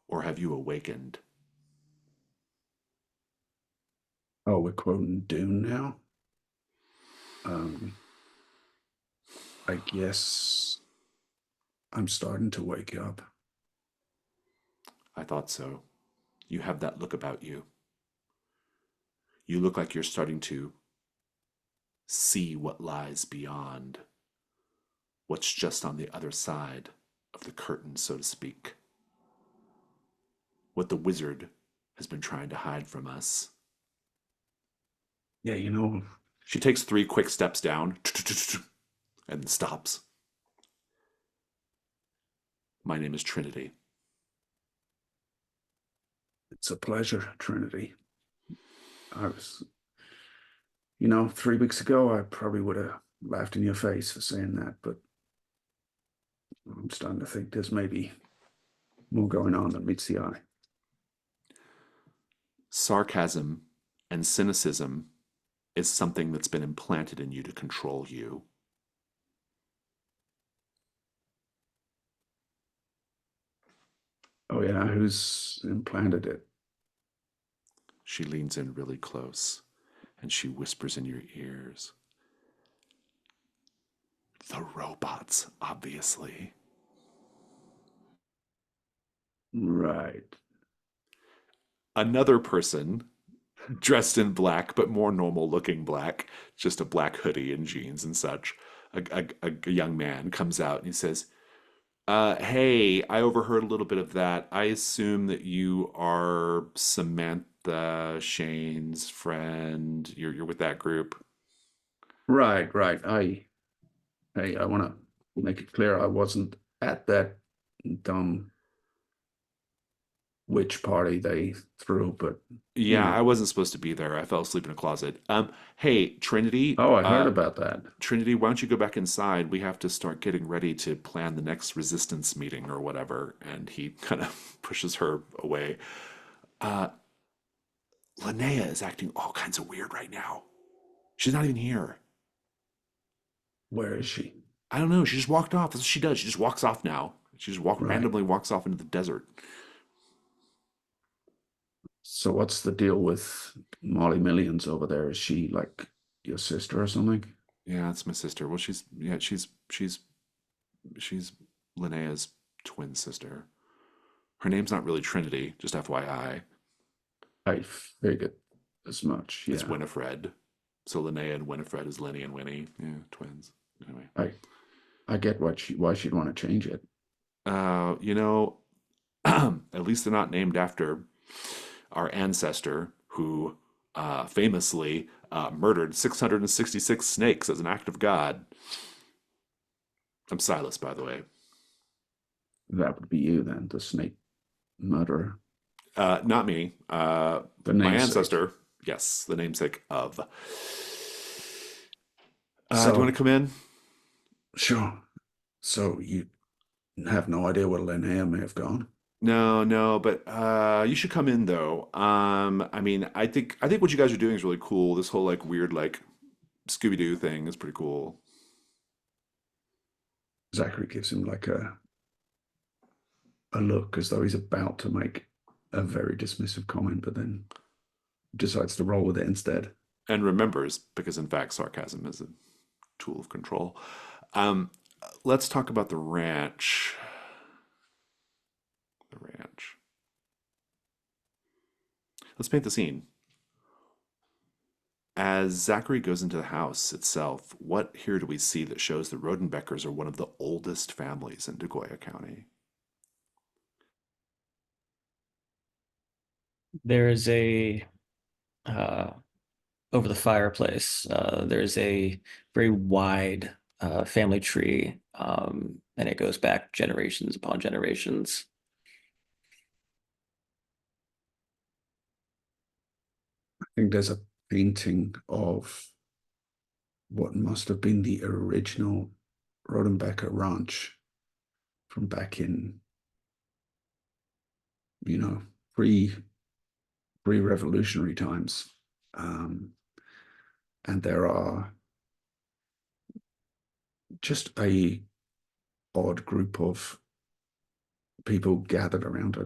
or have you awakened? Oh, we're quoting Dune now. I guess I'm starting to wake up. I thought so. You have that look about you. You look like you're starting to see what lies beyond. what's just on the other side of the curtain, so to speak. What the wizard has been trying to hide from us. Yeah, you know, She takes 3 quick steps down and stops. My name is Trinity. it's a pleasure, Trinity. I was, you know, 3 weeks ago, I probably would have laughed in your face for saying that, but I'm starting to think there's maybe more going on than meets the eye. Sarcasm and cynicism is something that's been implanted in you to control you. Oh yeah, who's implanted it? She leans in really close and she whispers in your ears. The robots, obviously. Right. Another person dressed in black, but more normal looking black, just a black hoodie and jeans and such. A young man comes out and he says, hey, I overheard a little bit of that. I assume that you are Samantha Shane's friend. You're with that group. Right, right. I want to make it clear I wasn't at that dumb witch party they threw, but you Yeah, know. I wasn't supposed to be there. I fell asleep in a closet. Hey, Trinity. Oh, I heard about that. Trinity, why don't you go back inside? We have to start getting ready to plan the next resistance meeting or whatever. And he kind of pushes her away. Linnea is acting all kinds of weird right now. She's not even here. Where is she? I don't know. She just walked off. That's what she does. She just walks off now. She just Right. randomly walks off into the desert. So what's the deal with Molly Millions over there? Is she like your sister or something? Yeah, that's my sister. Well, she's Linnea's twin sister. Her name's not really Trinity, just FYI. I figured as much. It's Yeah. Winifred. So Linnea and Winifred is Lenny and Winnie. Yeah, twins. Anyway. I get why she'd want to change it. You know, at least they're not named after our ancestor who famously murdered 666 snakes as an act of God. I'm Silas, by the way. That would be you then, the snake murderer. Not me. The My namesake. ancestor. Yes, the namesake of. Do So- you want to come in? Sure. So you have no idea where Linnea may have gone? No, but you should come in though. I mean, I think what you guys are doing is really cool. This whole like weird like Scooby-Doo thing is pretty cool. Zachary gives him like a look as though he's about to make a very dismissive comment, but then decides to roll with it instead. And remembers, because in fact sarcasm is a tool of control. Let's talk about the ranch. The ranch. Let's paint the scene. As Zachary goes into the house itself, what here do we see that shows the Rodenbeckers are one of the oldest families in Degoya County? There is a over the fireplace. There's a very wide family tree, and it goes back generations upon generations. I think there's a painting of what must have been the original Rodenbecker ranch from back in, you know, pre-revolutionary times. And there are just a odd group of people gathered around a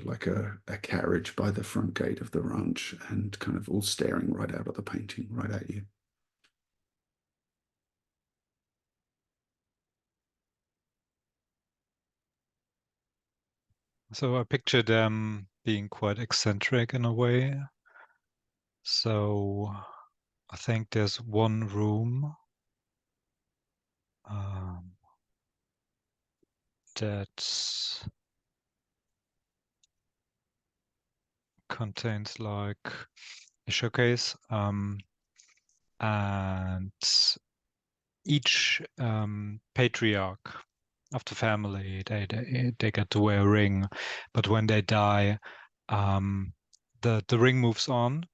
carriage by the front gate of the ranch and kind of all staring right out of the painting, right at you. So I picture them being quite eccentric in a way. So I think there's one room. that contains like a showcase, and each patriarch of the family, they get to wear a ring, but when they die, the ring moves on,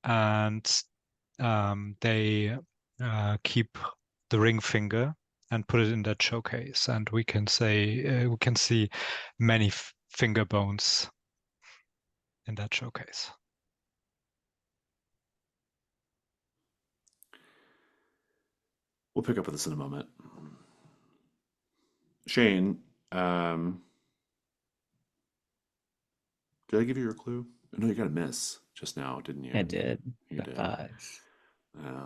and they keep the ring finger and put it in that showcase, and we can see many finger bones in that showcase. We'll pick up with this in a moment. Shane, did I give you a clue? No, you got a miss just now, didn't you? I did. You Got did. 5. Yeah.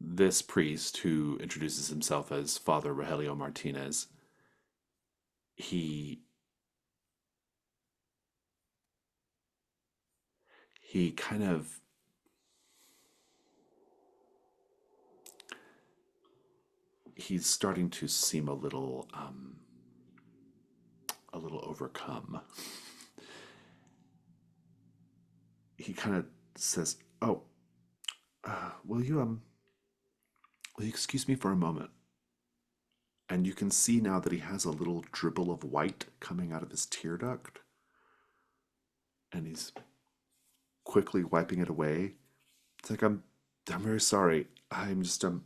This priest who introduces himself as Father Rogelio Martinez, he kind of he's starting to seem a little overcome. He kind of says, "Oh, will you excuse me for a moment?" And you can see now that he has a little dribble of white coming out of his tear duct, and he's quickly wiping it away. It's like, I'm very sorry. I'm just Are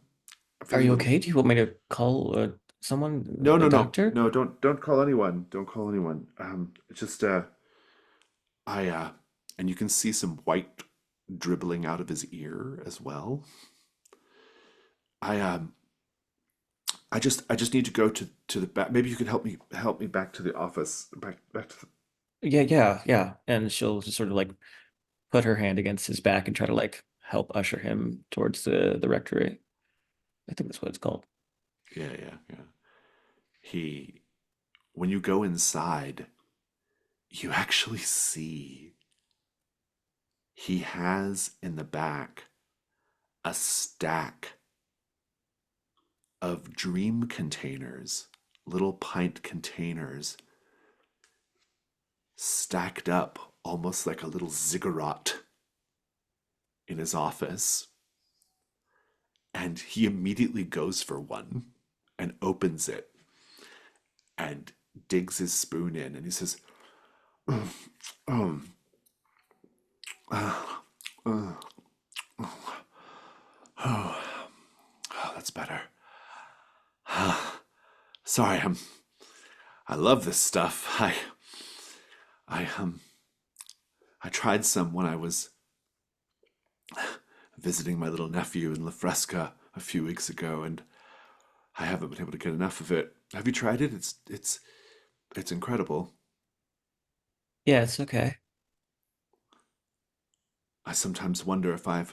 feeling you a little- okay? Do you want me to call someone? No, A doctor? no. Don't call anyone. Don't call anyone. It's just and you can see some white dribbling out of his ear as well. I just need to go to the back. Maybe you could help me back to the office. Back to the... Yeah. And she'll just sort of like put her hand against his back and try to like help usher him towards the rectory. I think that's what it's called. Yeah. When you go inside, you actually see he has in the back a stack of dream containers, little pint containers, stacked up almost like a little ziggurat in his office. And he immediately goes for one and opens it and digs his spoon in, and he says, that's better. Sorry, I love this stuff. I tried some when I was visiting my little nephew in Fresca a few weeks ago, and I haven't been able to get enough of it. Have you tried it? It's incredible. Yeah, it's okay. I sometimes wonder if I'm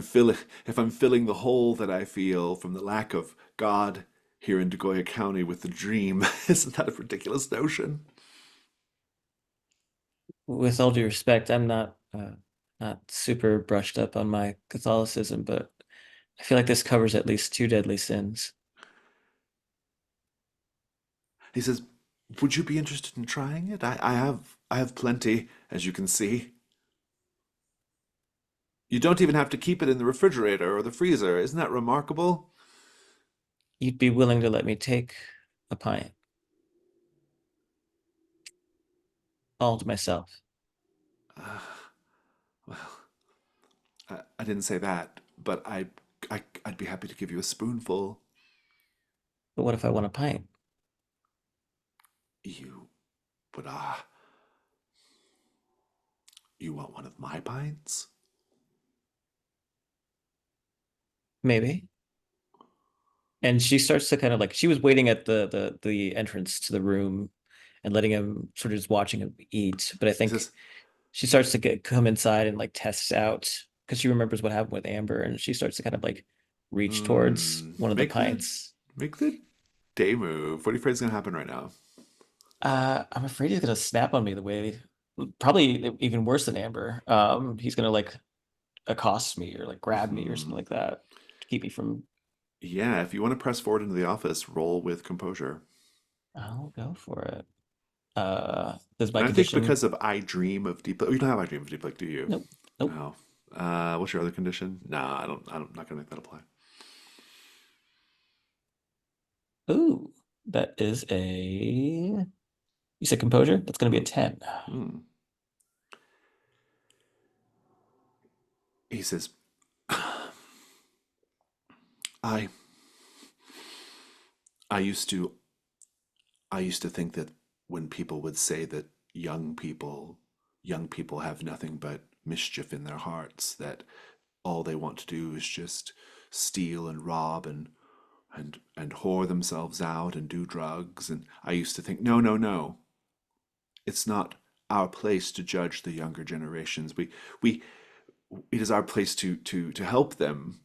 filling the hole that I feel from the lack of God here in Degoya County with the dream. Isn't that a ridiculous notion? With all due respect, I'm not super brushed up on my Catholicism, but I feel like this covers at least 2 deadly sins. He says, "Would you be interested in trying it? I have plenty, as you can see. You don't even have to keep it in the refrigerator or the freezer. Isn't that remarkable?" You'd be willing to let me take a pint all to myself. Well, I didn't say that, but I'd be happy to give you a spoonful. But what if I want a pint? You, but you want one of my pints? Maybe. And she starts to kind of like, she was waiting at the entrance to the room and letting him sort of just watching him eat. But I He think says, she starts to come inside and like test out because she remembers what happened with Amber, and she starts to kind of like reach towards one of the make pints. the day move. What do you afraid is gonna happen right now? I'm afraid he's gonna snap on me the way, probably even worse than Amber. He's gonna like accost me or like grab me or something like that to keep me from Yeah, if you want to press forward into the office, roll with composure. I'll go for it. Does my And I think condition? because of I dream of deep, you don't have I dream of deep, like, do you? Nope. Nope. No. What's your other condition? Nah, I don't. I'm not gonna make that apply. Ooh, that is a. You said composure? That's gonna be a 10. Hmm. He says, I I used to I used to think that when people would say that young people have nothing but mischief in their hearts, that all they want to do is just steal and rob and whore themselves out and do drugs. And I used to think, no, no, no. It's not our place to judge the younger generations. We it is our place to help them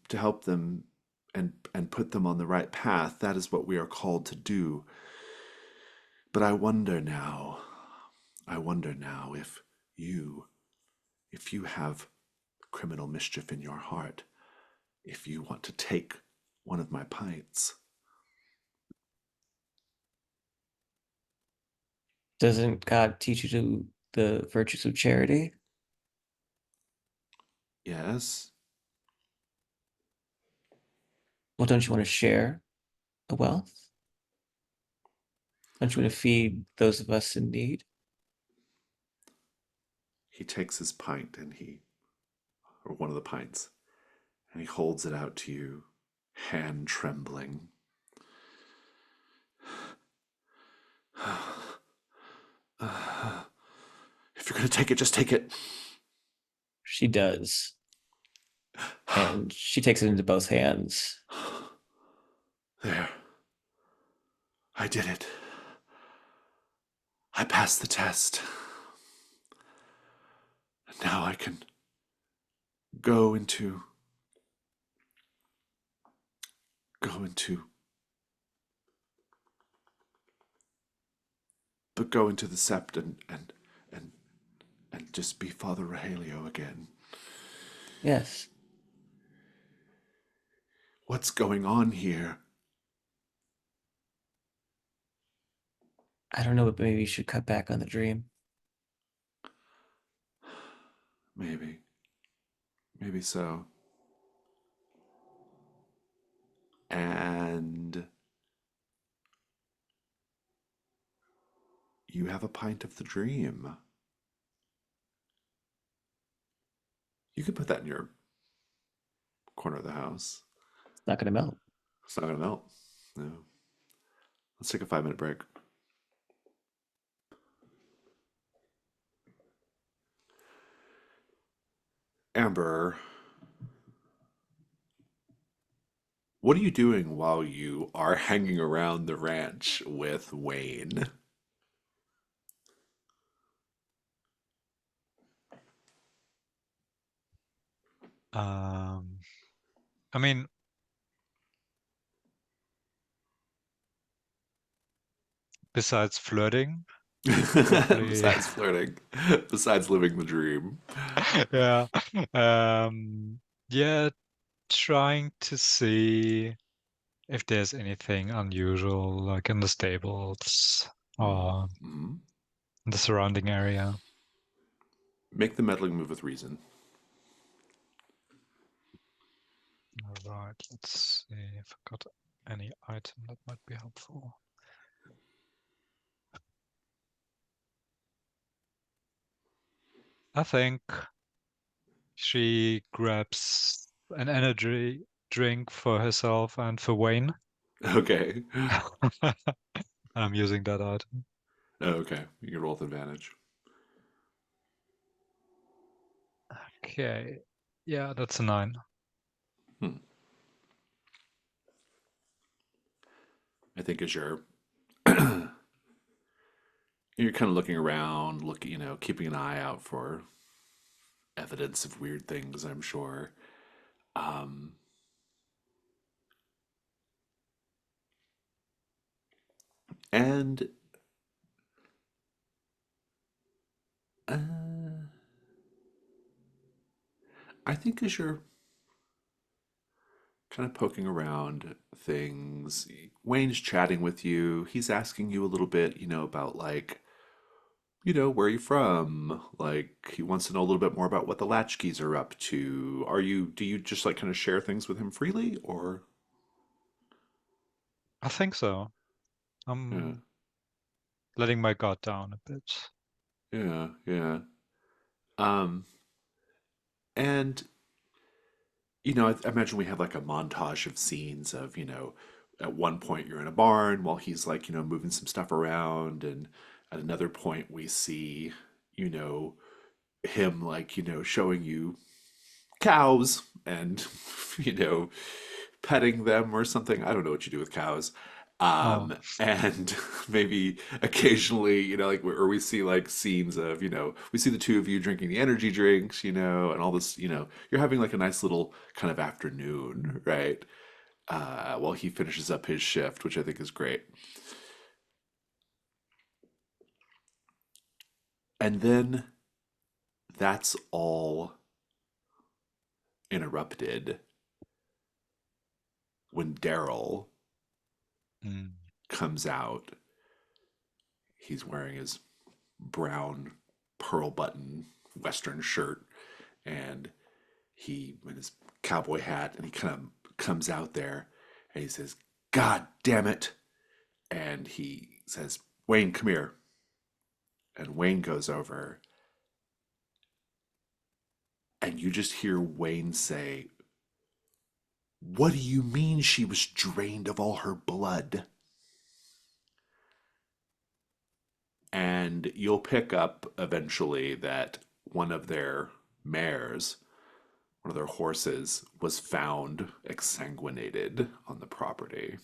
and put them on the right path. That is what we are called to do. But I wonder now if you have criminal mischief in your heart, if you want to take one of my pints. Doesn't God teach you to the virtues of charity? Yes, Well, don't you want to share the wealth? Don't you want to feed those of us in need? he takes his pint or one of the pints, and he holds it out to you, hand trembling. If you're going to take it, just take it. She does. And she takes it into both hands. There. I did it. I passed the test. And now I can go into go into go into the sept and and just be Father Rogelio again. Yes. What's going on here? I don't know, but maybe you should cut back on the dream. Maybe. Maybe so. And you have a pint of the dream. You could put that in your corner of the house. It's not going to melt. It's not going to melt. No. Let's take a 5-minute break. Amber, what are you doing while you are hanging around the ranch with Wayne? I mean, besides flirting, probably, Besides flirting, besides living the dream. yeah, yeah, trying to see if there's anything unusual, like in the stables or Mm-hmm. in the surrounding area. Make the meddling move with reason. All right, let's see if I got any item that might be helpful. I think she grabs an energy drink for herself and for Wayne. Okay. I'm using that item. Okay. You can roll with advantage. Okay. Yeah, that's a 9. Hmm. I think as you're kind of looking around, keeping an eye out for evidence of weird things, I'm sure. Um, and uh, I think as you're kind of poking around things. Wayne's chatting with you. He's asking you a little bit, about like, where are you from? Like, he wants to know a little bit more about what the Latchkeys are up to. Do you just like kind of share things with him freely, or? I think so. Yeah, I'm letting my guard down a bit. yeah, yeah. Um, and I imagine we have like a montage of scenes of, at one point you're in a barn while he's like, moving some stuff around, and at another point we see, you know, him like, showing you cows and, you know, petting them or something. I don't know what you do with cows. Oh, And maybe occasionally, like, or we see like scenes of, we see the two of you drinking the energy drinks, and all this, you're having like a nice little kind of afternoon, right? While he finishes up his shift, which I think is great. And then that's all interrupted when Daryl mm, comes out. He's wearing his brown pearl button Western shirt, and he in his cowboy hat, and he kind of comes out there and he says, "God damn it!" And he says, "Wayne, come here." And Wayne goes over, and you just hear Wayne say, "What do you mean she was drained of all her blood?" And you'll pick up eventually that one of their mares, one of their horses, was found exsanguinated on the property.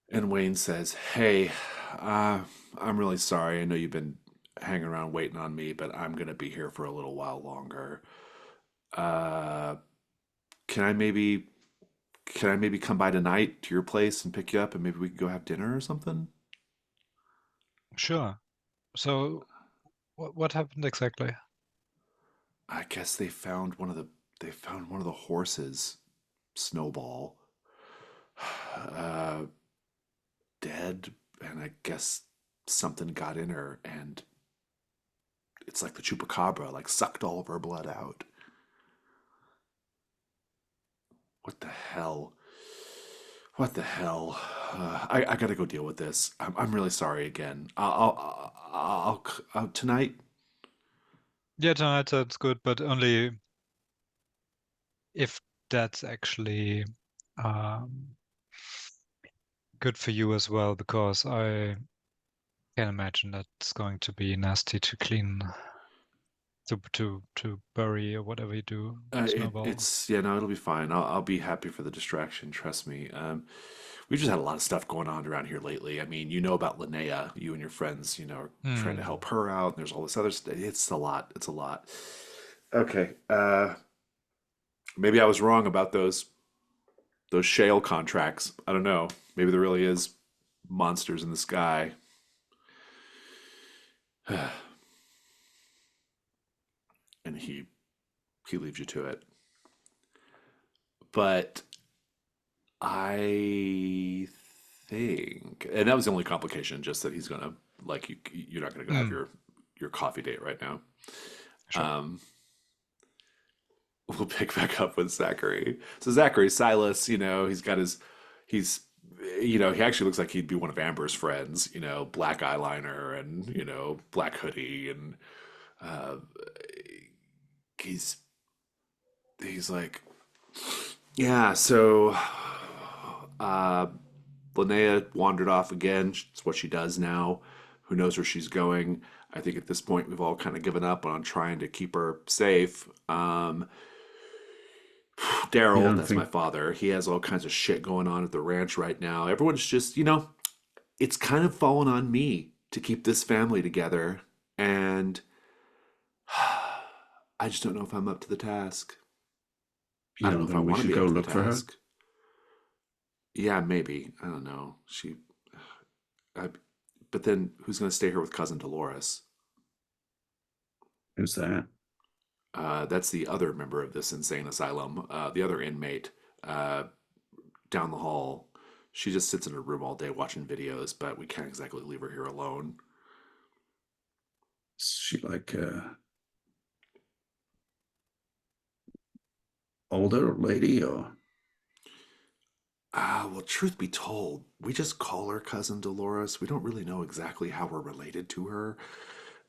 And Wayne says, "Hey, I'm really sorry. I know you've been hanging around waiting on me, but I'm going to be here for a little while longer. Uh, can I maybe come by tonight to your place and pick you up, and maybe we could go have dinner or something?" sure. So, what happened exactly? I guess they found one of the horses, Snowball, uh, dead, and I guess something got in her, and it's like the chupacabra, like sucked all of her blood out. What the hell? What the hell? I gotta go deal with this. I'm really sorry again. I'll tonight. Yeah, tonight that's good, but only if that's actually um, good for you as well, because I can imagine that's going to be nasty to clean, to bury or whatever you do, Snowball. It's yeah, no, it'll be fine. I'll be happy for the distraction. Trust me. We've just had a lot of stuff going on around here lately. I mean, about Linnea. You and your friends, are trying to Hmm. help her out. And there's all this other stuff. It's a lot. It's a lot. Okay. Maybe I was wrong about those shale contracts. I don't know. Maybe there really is monsters in the sky. And he leaves you to it. But I think, and that was the only complication, just that he's gonna like you. You're not gonna go have Hmm. your coffee date right now. Sure. Um, we'll pick back up with Zachary. So Zachary Silas, he's he actually looks like he'd be one of Amber's friends. Black eyeliner and black hoodie, and uh, he's he's like, yeah. So uh, Linnea wandered off again. It's what she does now. Who knows where she's going? I think at this point we've all kind of given up on trying to keep her safe. You Daryl, don't that's my think father. He has all kinds of shit going on at the ranch right now. Everyone's just, it's kind of fallen on me to keep this family together. And I just don't know if I'm up to the task. I you don't know don't if I think we want to should be go up to the look for her? task. Yeah, maybe. I don't know. I, but then who's going to stay here with cousin Dolores? Who's that? That's the other member of this insane asylum, the other inmate down the hall. She just sits in her room all day watching videos, but we can't exactly leave her here alone. Is she like older lady or? Well, truth be told, we just call her Cousin Dolores. We don't really know exactly how we're related to her.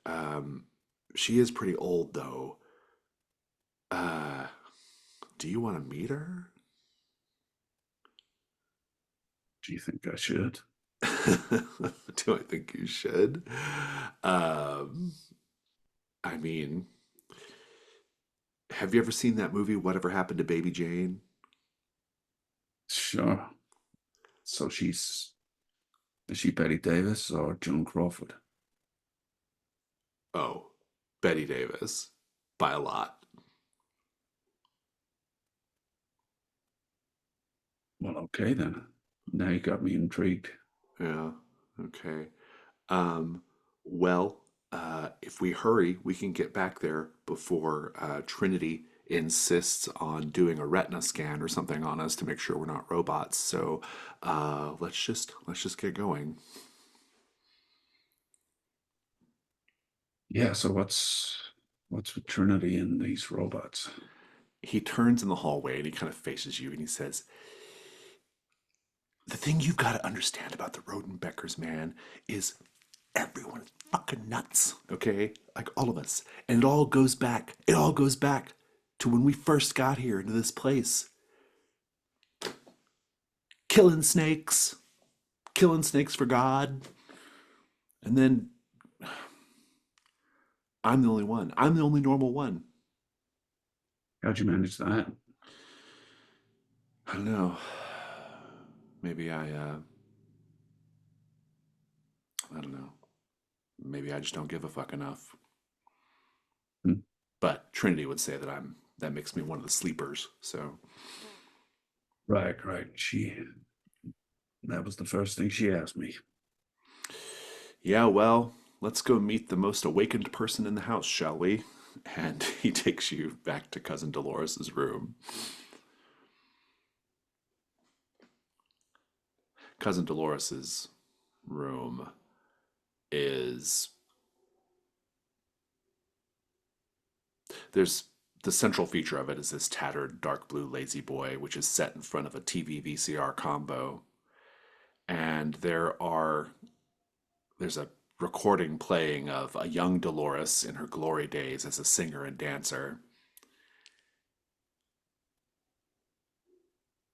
Um, she is pretty old, though. Uh, do you want to meet her? Do you think I should? Do I think you should? Um, I mean, have you ever seen that movie, Whatever Happened to Baby Jane? Sure. So is she Betty Davis or Joan Crawford? Oh, Betty Davis, by a lot. Well, okay then. Now you got me intrigued. Yeah, okay. Um, well, if we hurry, we can get back there before Trinity insists on doing a retina scan or something on us to make sure we're not robots. So let's just get going. Yeah, so what's with Trinity and these robots? He turns in the hallway and he kind of faces you and he says, "The thing you've got to understand about the Rodenbeckers, man, is everyone is fucking nuts, okay? Like all of us. And it all goes back to when we first got here into this place. Killing snakes, killing snakes for God. And then I'm the only one. I'm the only normal one. How'd you manage that? I don't know. Maybe I don't know. Maybe I just don't give a fuck enough. Hmm. But Trinity would say that makes me one of the sleepers. So Right, right. That was the first thing she asked me. yeah, well, let's go meet the most awakened person in the house, shall we? And he takes you back to Cousin Dolores's room. Cousin Dolores's room is there's the central feature of it is this tattered dark blue lazy boy, which is set in front of a TV VCR combo. And there's a recording playing of a young Dolores in her glory days as a singer and dancer.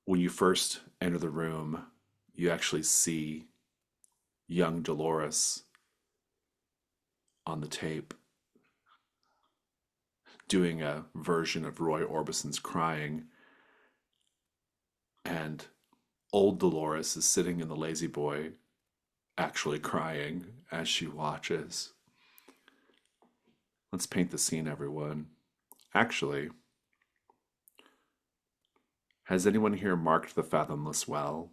When you first enter the room, you actually see young Dolores on the tape doing a version of Roy Orbison's Crying, and old Dolores is sitting in the lazy boy actually crying as she watches. Let's paint the scene, everyone. Actually, has anyone here marked the fathomless well?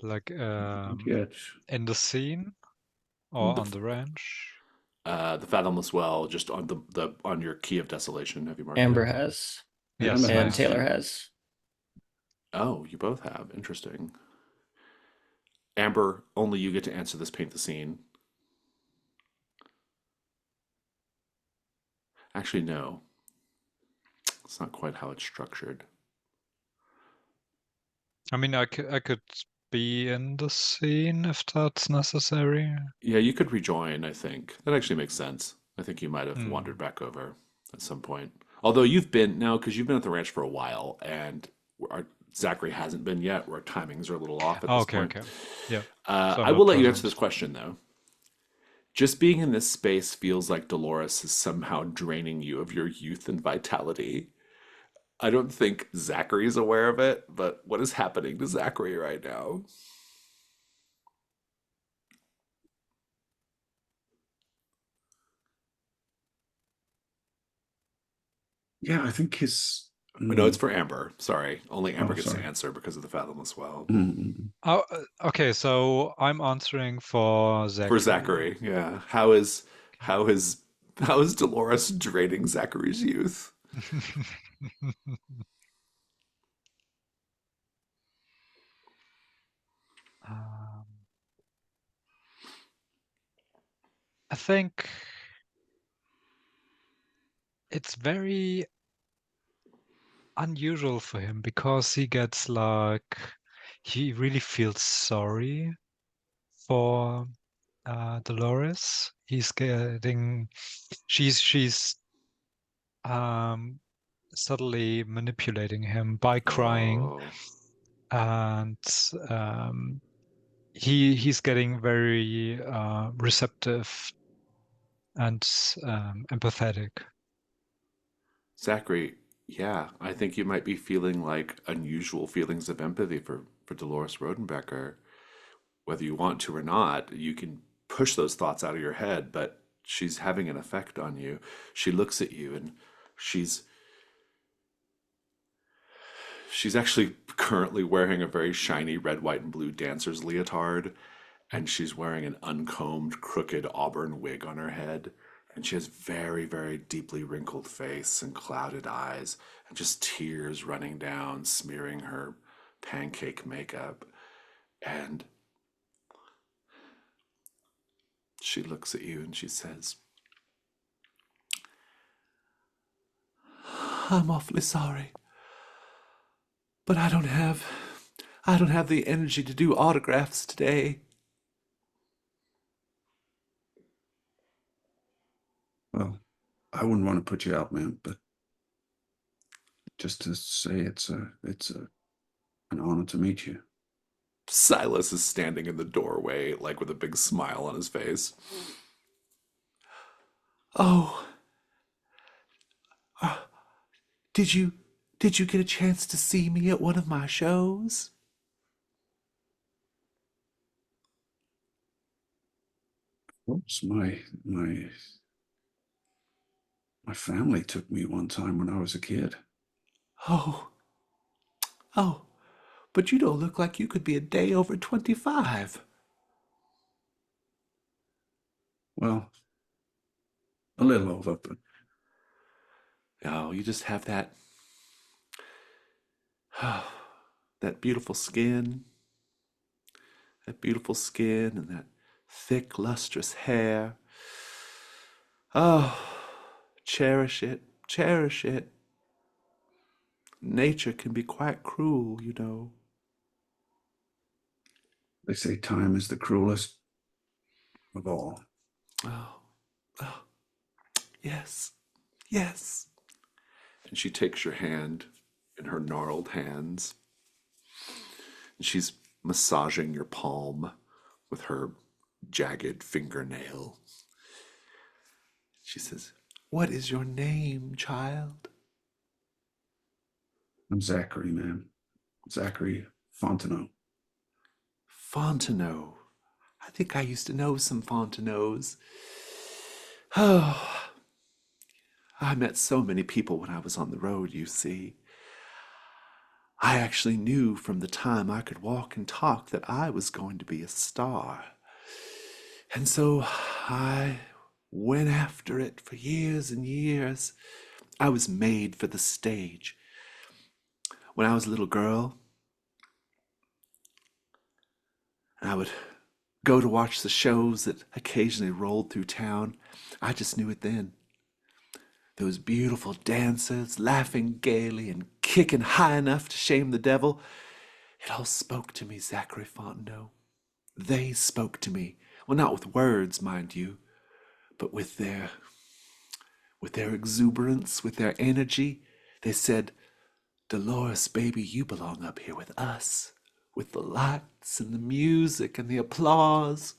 Like Yet. in the scene or The, on the ranch? the fathomless well, just on the on your key of desolation. Have you marked Amber it? has, Yes, Amber and has, Taylor yeah. has. Oh, you both have. Interesting. Amber, only you get to answer this paint the scene. Actually, no. It's not quite how it's structured. I mean, I could be in the scene if that's necessary. Yeah, you could rejoin, I think. That actually makes sense. I think you might have Hmm. wandered back over at some point. Although you've been now, because you've been at the ranch for a while, and our, Zachary hasn't been yet. Our timings are a little off at Oh, this okay, point. okay. Yeah. So I'm I will not let you answer present. this question, though. Just being in this space feels like Dolores is somehow draining you of your youth and vitality. I don't think Zachary's aware of it, but what is happening to Zachary right now? Yeah, I think his No, it's for Amber. Sorry. Only Amber Oh, gets to sorry. answer because of the Fathomless Well. Oh, okay. So I'm answering for Zachary. For Zachary, yeah. How is Dolores draining Zachary's youth? Um, I think it's very unusual for him because he gets like he really feels sorry for Dolores. He's getting she's subtly manipulating him by crying, Oh, and he's getting very receptive and empathetic. Zachary, yeah, I think you might be feeling like unusual feelings of empathy for Dolores Rodenbecker. Whether you want to or not, you can push those thoughts out of your head, but she's having an effect on you. She looks at you and she's she's actually currently wearing a very shiny red, white, and blue dancer's leotard, and she's wearing an uncombed, crooked auburn wig on her head. And she has very, very deeply wrinkled face and clouded eyes, and just tears running down, smearing her pancake makeup. And she looks at you and she says, I'm awfully sorry, but I don't have the energy to do autographs today. Well, I wouldn't want to put you out, man, but just to say it's an honor to meet you. Silas is standing in the doorway, like with a big smile on his face. Oh, did you get a chance to see me at one of my shows? Oops, my family took me one time when I was a kid. Oh, oh, but you don't look like you could be a day over 25. Well, a little over, but Oh, you just have that beautiful skin, and that thick, lustrous hair. Oh, cherish it, cherish it. Nature can be quite cruel, you know. they say time is the cruelest of all. Oh, oh, yes, yes. And she takes your hand in her gnarled hands, and she's massaging your palm with her jagged fingernail. She says, what is your name, child? I'm Zachary, man. Zachary Fontenot. Fontenot. I think I used to know some Fontenots. Oh, I met so many people when I was on the road, you see. I actually knew from the time I could walk and talk that I was going to be a star. And so I went after it for years and years. I was made for the stage. When I was a little girl, I would go to watch the shows that occasionally rolled through town. I just knew it then. Those beautiful dancers laughing gaily and kicking high enough to shame the devil. It all spoke to me, Zachary Fontenot. They spoke to me. Well, not with words, mind you, but with their exuberance, with their energy. They said, Dolores, baby, you belong up here with us, with the lights and the music and the applause.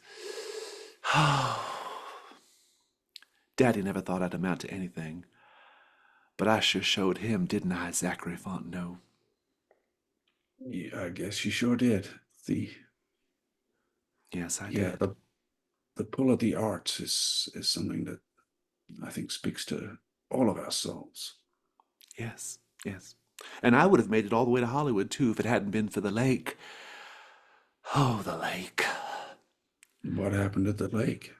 Daddy never thought I'd amount to anything, but I sure showed him, didn't I, Zachary Fontenot? Yeah, I guess you sure did. Yes, I Yeah, did. the pull of the arts is something that I think speaks to all of our souls. Yes, yes. And I would have made it all the way to Hollywood, too, if it hadn't been for the lake. Oh, the lake. What happened at the lake?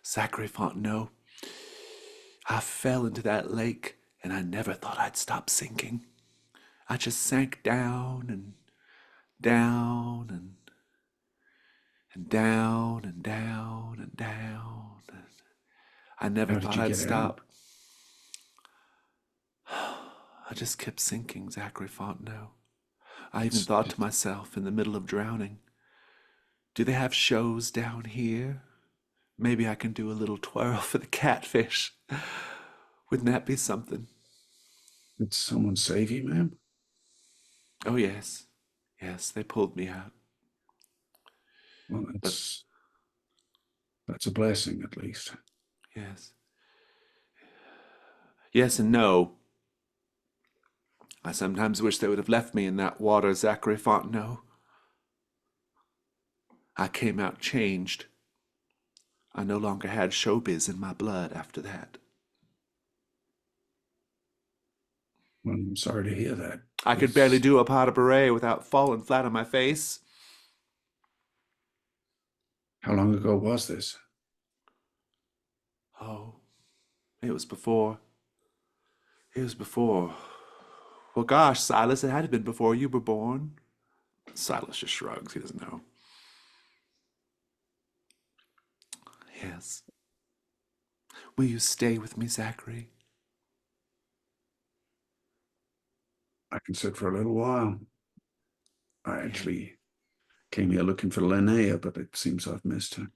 Zachary Fontenot. I fell into that lake, and I never thought I'd stop sinking. I just sank down and down and down and down and down. And I never How did thought you I'd get out? stop. I just kept sinking, Zachary Fontenot. I even It's, thought to it's, myself in the middle of drowning, do they have shows down here? Maybe I can do a little twirl for the catfish. Wouldn't that be something? did someone save you, ma'am? Oh, yes. Yes, they pulled me out. Well, But that's a blessing, at least. yes. Yes and no. I sometimes wish they would have left me in that water, Zachary Fontenot. I came out changed. I no longer had showbiz in my blood after that. Well, I'm sorry to hear that. I could barely 'cause do a pas de bourrée without falling flat on my face. how long ago was this? Oh, it was before. It was before. Well, gosh, Silas, it had been before you were born. Silas just shrugs. He doesn't know. Yes. Will you stay with me, Zachary? I can sit for a little while. I Yeah. actually came here looking for Linnea, but it seems I've missed her.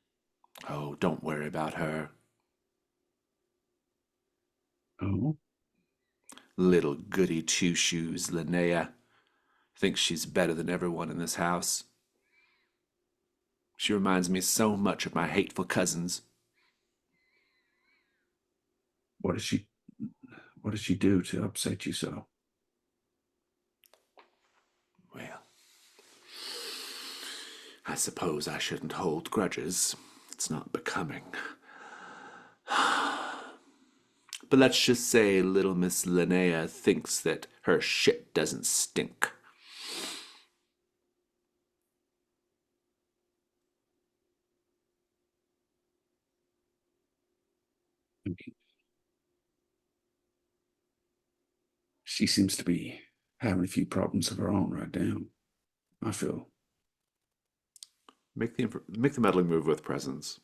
Oh, don't worry about her. Oh, Little goody two-shoes, Linnea. Thinks she's better than everyone in this house. She reminds me so much of my hateful cousins. what did she what did she do to upset you so? Well, I suppose I shouldn't hold grudges. It's not becoming. But let's just say little Miss Linnea thinks that her shit doesn't stink. I mean, she seems to be having a few problems of her own right now. I feel. Make the meddling move with presence.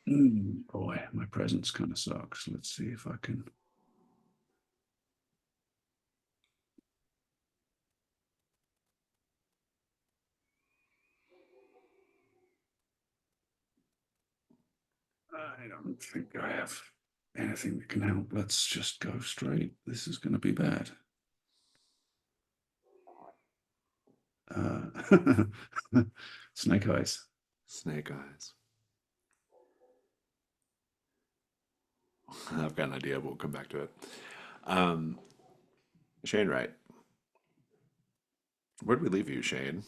Boy, my presence kind of sucks. Let's see if I can. I don't think I have anything that can help. Let's just go straight. This is going to be bad. Snake eyes. Snake eyes. I've got an idea, but we'll come back to it. Shane, right? Where did we leave you, Shane?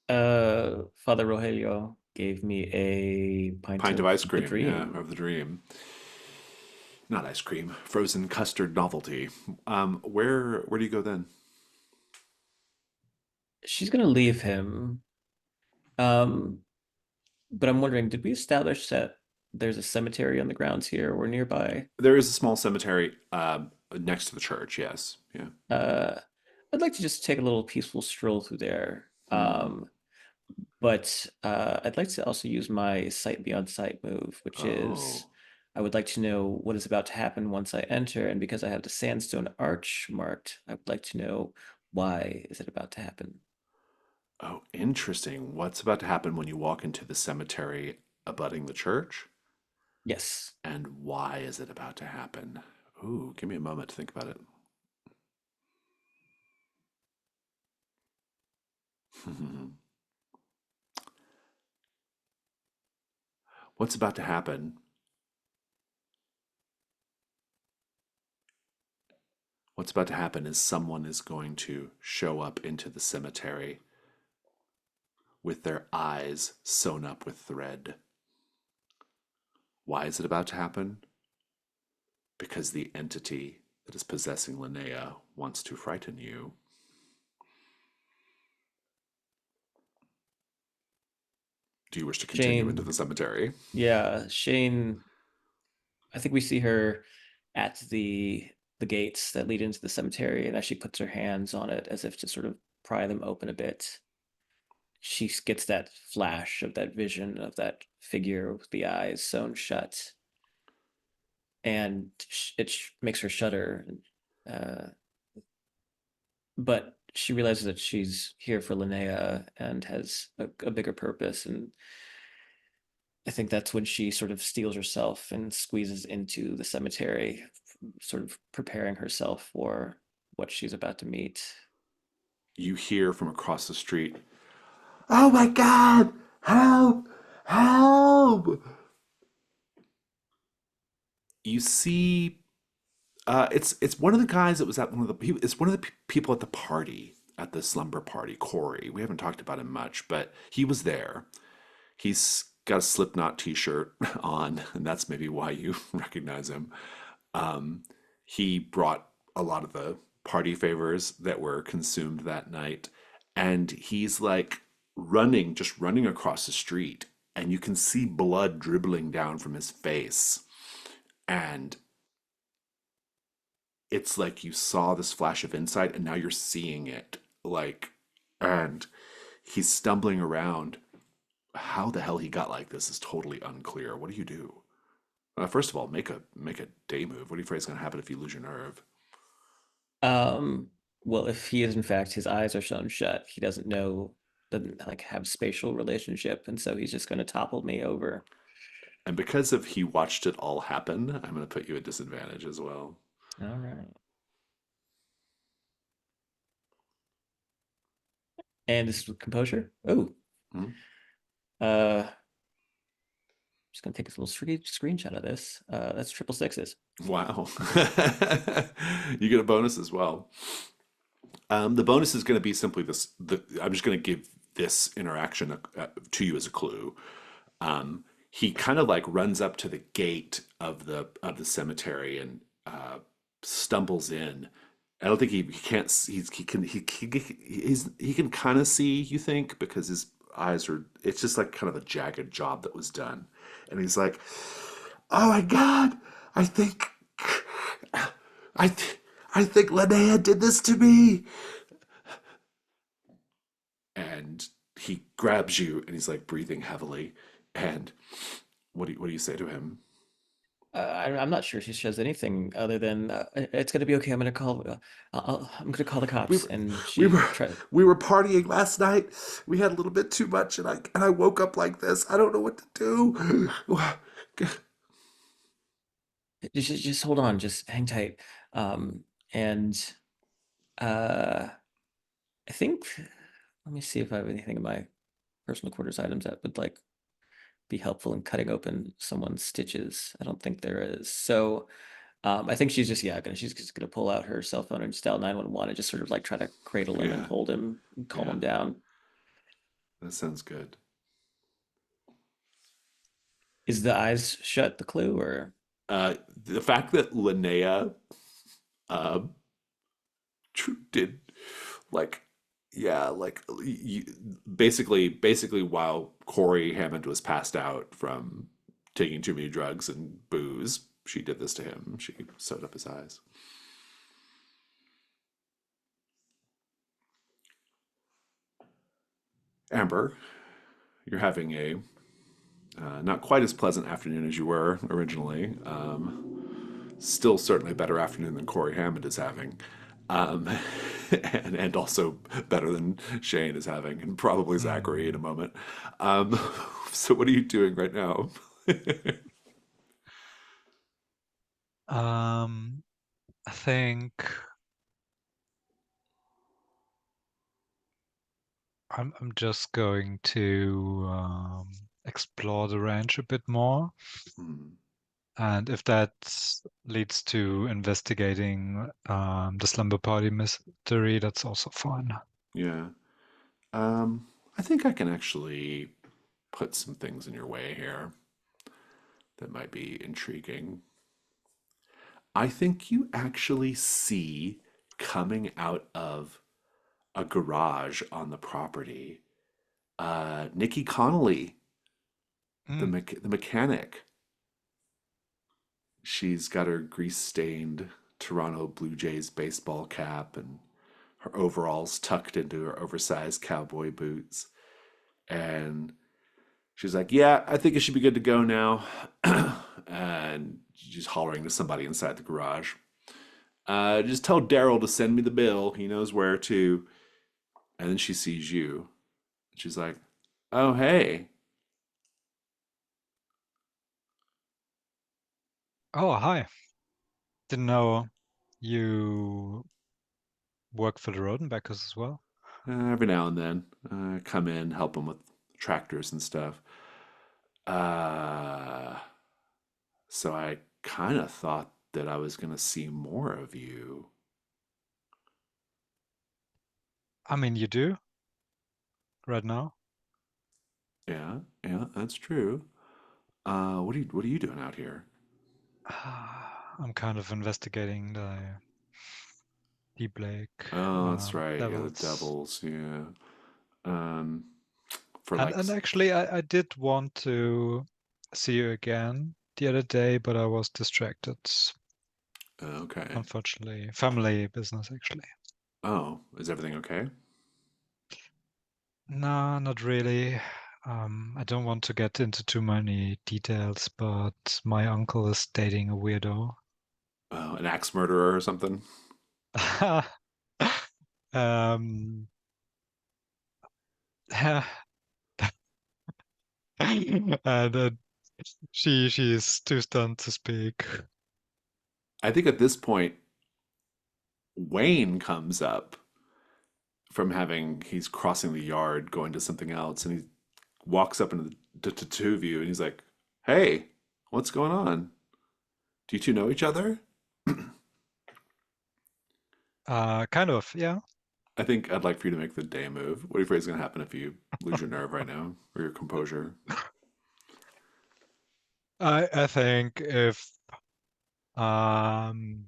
Father Rogelio gave me a Pint of ice the cream, yeah, dream. of the dream. Not ice cream, frozen custard novelty. Where do you go then? She's gonna leave him. Um, but I'm wondering, did we establish that there's a cemetery on the grounds here or nearby? There is a small cemetery next to the church. Yes, yeah. Uh, I'd like to just take a little peaceful stroll through there. Hmm. But I'd like to also use my sight beyond sight move, which is Oh, I would like to know what is about to happen once I enter, and because I have the sandstone arch marked, I would like to know why is it about to happen. oh, interesting. What's about to happen when you walk into the cemetery abutting the church? Yes. And why is it about to happen? Ooh, give me a moment to think about it. What's about to happen? What's about to happen is someone is going to show up into the cemetery with their eyes sewn up with thread. Why is it about to happen? because the entity that is possessing Linnea wants to frighten you. Do you wish to continue into Shane, the cemetery? yeah, Shane, I think we see her at the gates that lead into the cemetery, and as she puts her hands on it as if to sort of pry them open a bit, she gets that flash of that vision of that figure with the eyes sewn shut, and it makes her shudder. Uh, but she realizes that she's here for Linnea and has a bigger purpose. And I think that's when she sort of steels herself and squeezes into the cemetery, sort of preparing herself for what she's about to meet. You hear from across the street, "Oh my God! Help! Help!" You see, it's one of the guys that was at one of the. It's one of the people at the party, at the slumber party. Corey. We haven't talked about him much, but he was there. He's got a Slipknot T-shirt on, and that's maybe why you recognize him. Um, he brought a lot of the party favors that were consumed that night, and he's like running, just running across the street, and you can see blood dribbling down from his face, and it's like you saw this flash of insight, and now you're seeing it, like, and he's stumbling around. How the hell he got like this is totally unclear. What do you do? First of all, make a day move. What do you afraid is going to happen if you lose your nerve? Um, well, if he is in fact his eyes are sewn shut, he doesn't know, doesn't like have spatial relationship, and so he's just going to topple me over. And because of he watched it all happen, I'm going to put you at disadvantage as well. All right. And this is with composure. Oh, Hmm? uh, just gonna take a little screenshot of this. That's triple sixes. Wow. You get a bonus as well. The bonus is going to be simply this. I'm just going to give this interaction to you as a clue. He kind of like runs up to the gate of the cemetery and stumbles in. I don't think he can't. He can kind of see. You think because his eyes are. It's just like kind of a jagged job that was done, and he's like, "Oh my God! I think, I, th- I think Linnea did this to me." And he grabs you, and he's like breathing heavily. And what do you say to him? I'm not sure she says anything other than it's gonna be okay. I'm gonna call the We cops. were And we she were try we were partying last night. We had a little bit too much, and I woke up like this. I don't know what to do. just hold on, just hang tight. Um, and uh, I think let me see if I have anything in my personal quarters items that would like be helpful in cutting open someone's stitches. I don't think there is. So I think she's just she's just gonna pull out her cell phone and just dial 911 and just sort of like try to cradle him and Yeah, hold him and calm yeah, him down. that sounds good. Is the eyes shut the clue or The fact that Linnea uh, did like yeah like basically while Corey Hammond was passed out from taking too many drugs and booze, she did this to him. She sewed up his eyes. Amber, you're having a not quite as pleasant afternoon as you were originally. Still certainly a better afternoon than Corey Hammond is having. Um, and also better than Shane is having, and probably Zachary in a Hmm. moment. Um, so what are you doing right now? I think I'm just going to explore the ranch a bit more, Hmm, and if that leads to investigating the slumber party mystery, that's also fine. yeah. I think I can actually put some things in your way here that might be intriguing. I think you actually see coming out of a garage on the property, Nikki Connolly, Mm. the mechanic. She's got her grease-stained Toronto Blue Jays baseball cap and her overalls tucked into her oversized cowboy boots. And she's like, "Yeah, I think it should be good to go now." And she's hollering to somebody inside the garage. Just tell Daryl to send me the bill. He knows where to. And then she sees you. She's like, "Oh, hey." Oh, hi. Didn't know you work for the Rodenbeckers as well. Every now and then, come in, help them with tractors and stuff. Uh, so I kind of thought that I was going to see more of you. I mean, you do right now. Yeah, yeah, that's true. What are you doing out here? I'm kind of investigating the Deep Lake Oh, that's right. Yeah, the levels. devils. Yeah. Um, for And like, and actually I did want to see you again the other day, but I was distracted, okay. unfortunately. Family business actually. Oh, is everything okay? No, not really. I don't want to get into too many details, but my uncle is dating a weirdo. Oh, an axe murderer or something? Um, and she's too stunned to speak. I think at this point, Wayne comes up from he's crossing the yard going to something else, and he walks up into the two of you, and he's like, "Hey, what's going on? Do you two know each other?" Kind of, yeah. I think I'd like for you to make the day move. What do you afraid is going to happen if you lose your nerve right now or your composure? I think if um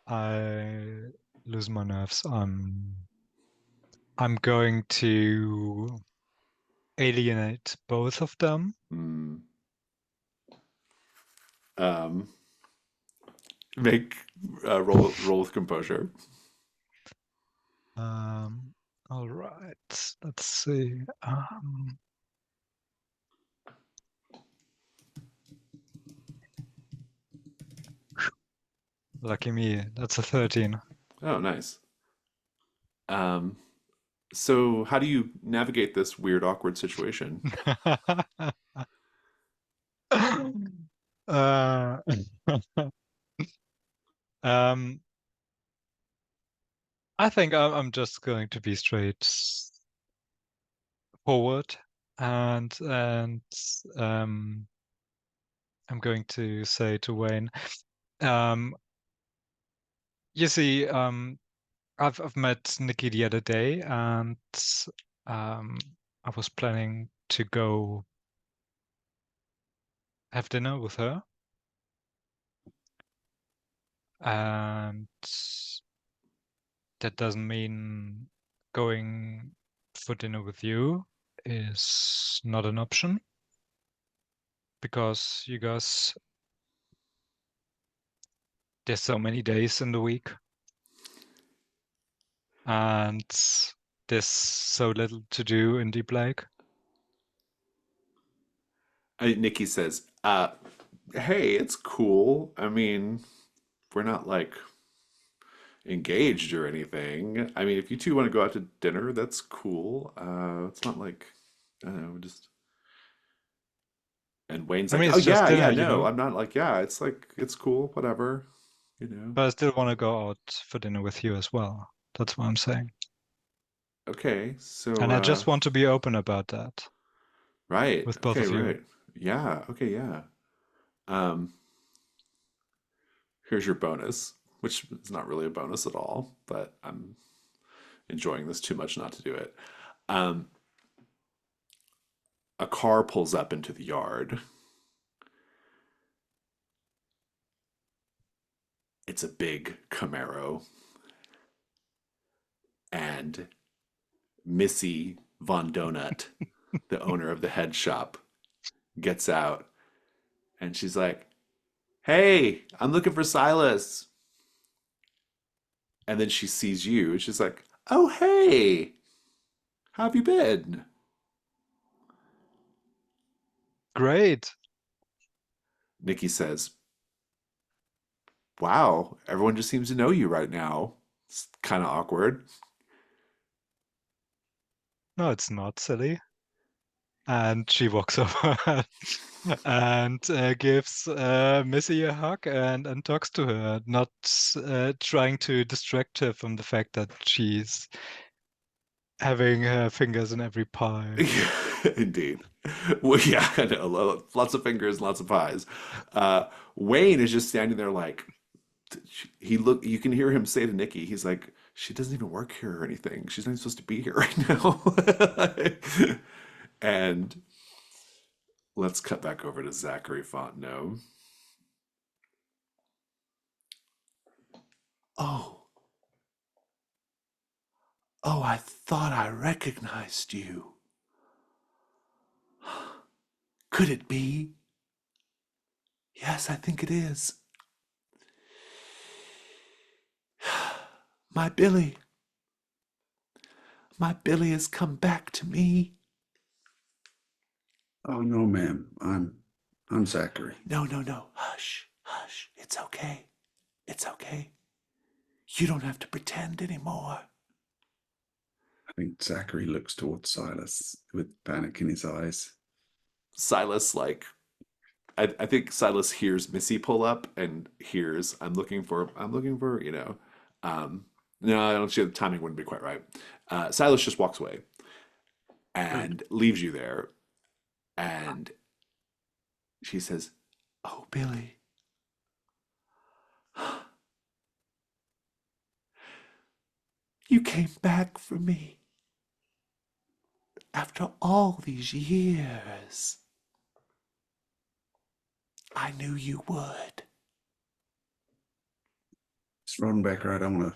I lose my nerves, I'm going to alienate both of them. Hmm. Um, make roll with composure. Um, all right, let's see. Lucky me, that's a 13. Oh, nice. Um, so how do you navigate this weird, awkward situation? uh, um, I think I'm just going to be straightforward and um, I'm going to say to Wayne, um, you see, I've met Nikki the other day, and um, I was planning to go have dinner with her, and that doesn't mean going for dinner with you is not an option because you guys, there's so many days in the week, and there's so little to do in Deep Lake. Nikki says, "Hey, it's cool. I mean, we're not like engaged or anything. I mean, if you two want to go out to dinner, that's cool. It's not like, I don't know, just." And Wayne's I like, mean, "Oh it's just yeah, dinner, yeah, you no, know, I'm not like, yeah, it's like it's cool, whatever, you know." but I still want to go out for dinner with you as well. That's what I'm saying. Okay, so And I just want to be open about that right, with both okay, of you. right, yeah, okay, yeah. Um, here's your bonus, which is not really a bonus at all, but I'm enjoying this too much not to do it. Um, a car pulls up into the yard. it's a big Camaro. And Missy Von Donut, the owner of the head shop, gets out and she's like, "Hey, I'm looking for Silas." And then she sees you and she's like, "Oh, hey, how have you been?" Great. Nikki says, "Wow, everyone just seems to know you right now. It's kind of awkward." No, it's not silly. And she walks over and gives Missy a hug and talks to her, not trying to distract her from the fact that she's having her fingers in every pie. Indeed. Well, yeah, I know. Lots of fingers, lots of pies. Wayne is just standing there like, you can hear him say to Nikki, he's like, "She doesn't even work here or anything. She's not even supposed to be here right now." And let's cut back over to Zachary Fontenot. Oh, I thought I recognized you. Could it be? Yes, I think it is. My Billy. My Billy has come back to me. Oh no, ma'am. I'm Zachary. No, no, no. Hush, hush. It's okay. It's okay. You don't have to pretend anymore. I think Zachary looks towards Silas with panic in his eyes. Silas, like, I think Silas hears Missy pull up and hears, I'm looking for, no, I don't see the timing wouldn't be quite right. Silas just walks away and leaves you there. And she says, "Oh, Billy." "You came back for me after all these years. I knew you would." It's Rodenbecker. I don't want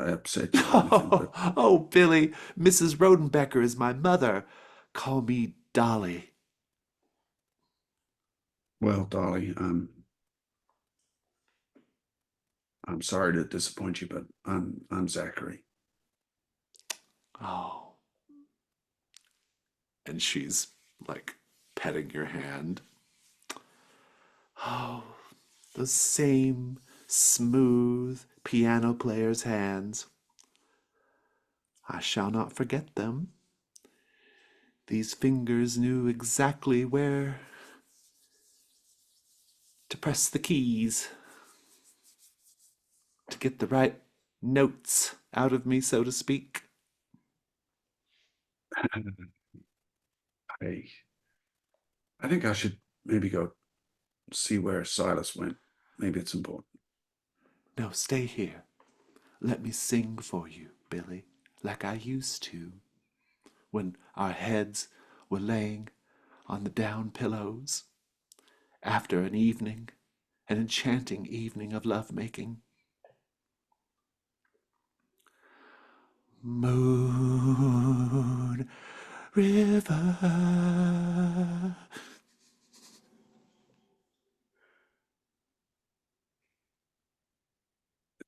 to upset you or anything, but Oh, Billy, Mrs. Rodenbecker is my mother. Call me Dolly. well, Dolly, I'm sorry to disappoint you, but I'm Zachary. Oh. And she's like petting your hand. Oh, those same smooth piano player's hands. I shall not forget them. These fingers knew exactly where to press the keys to get the right notes out of me, so to speak. I think I should maybe go see where Silas went. Maybe it's important. No, stay here. Let me sing for you, Billy, like I used to, when our heads were laying on the down pillows after an enchanting evening of lovemaking. Moon River.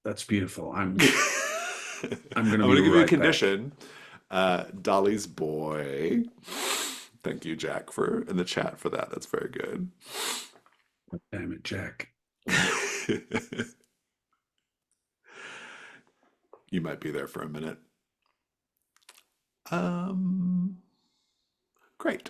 That's beautiful. I'm I'm gonna going be to give you a right back. condition. Dolly's boy. Thank you, Jack, for in the chat for that. That's very good. Damn it, Jack. You might be there for a minute. Um, Great.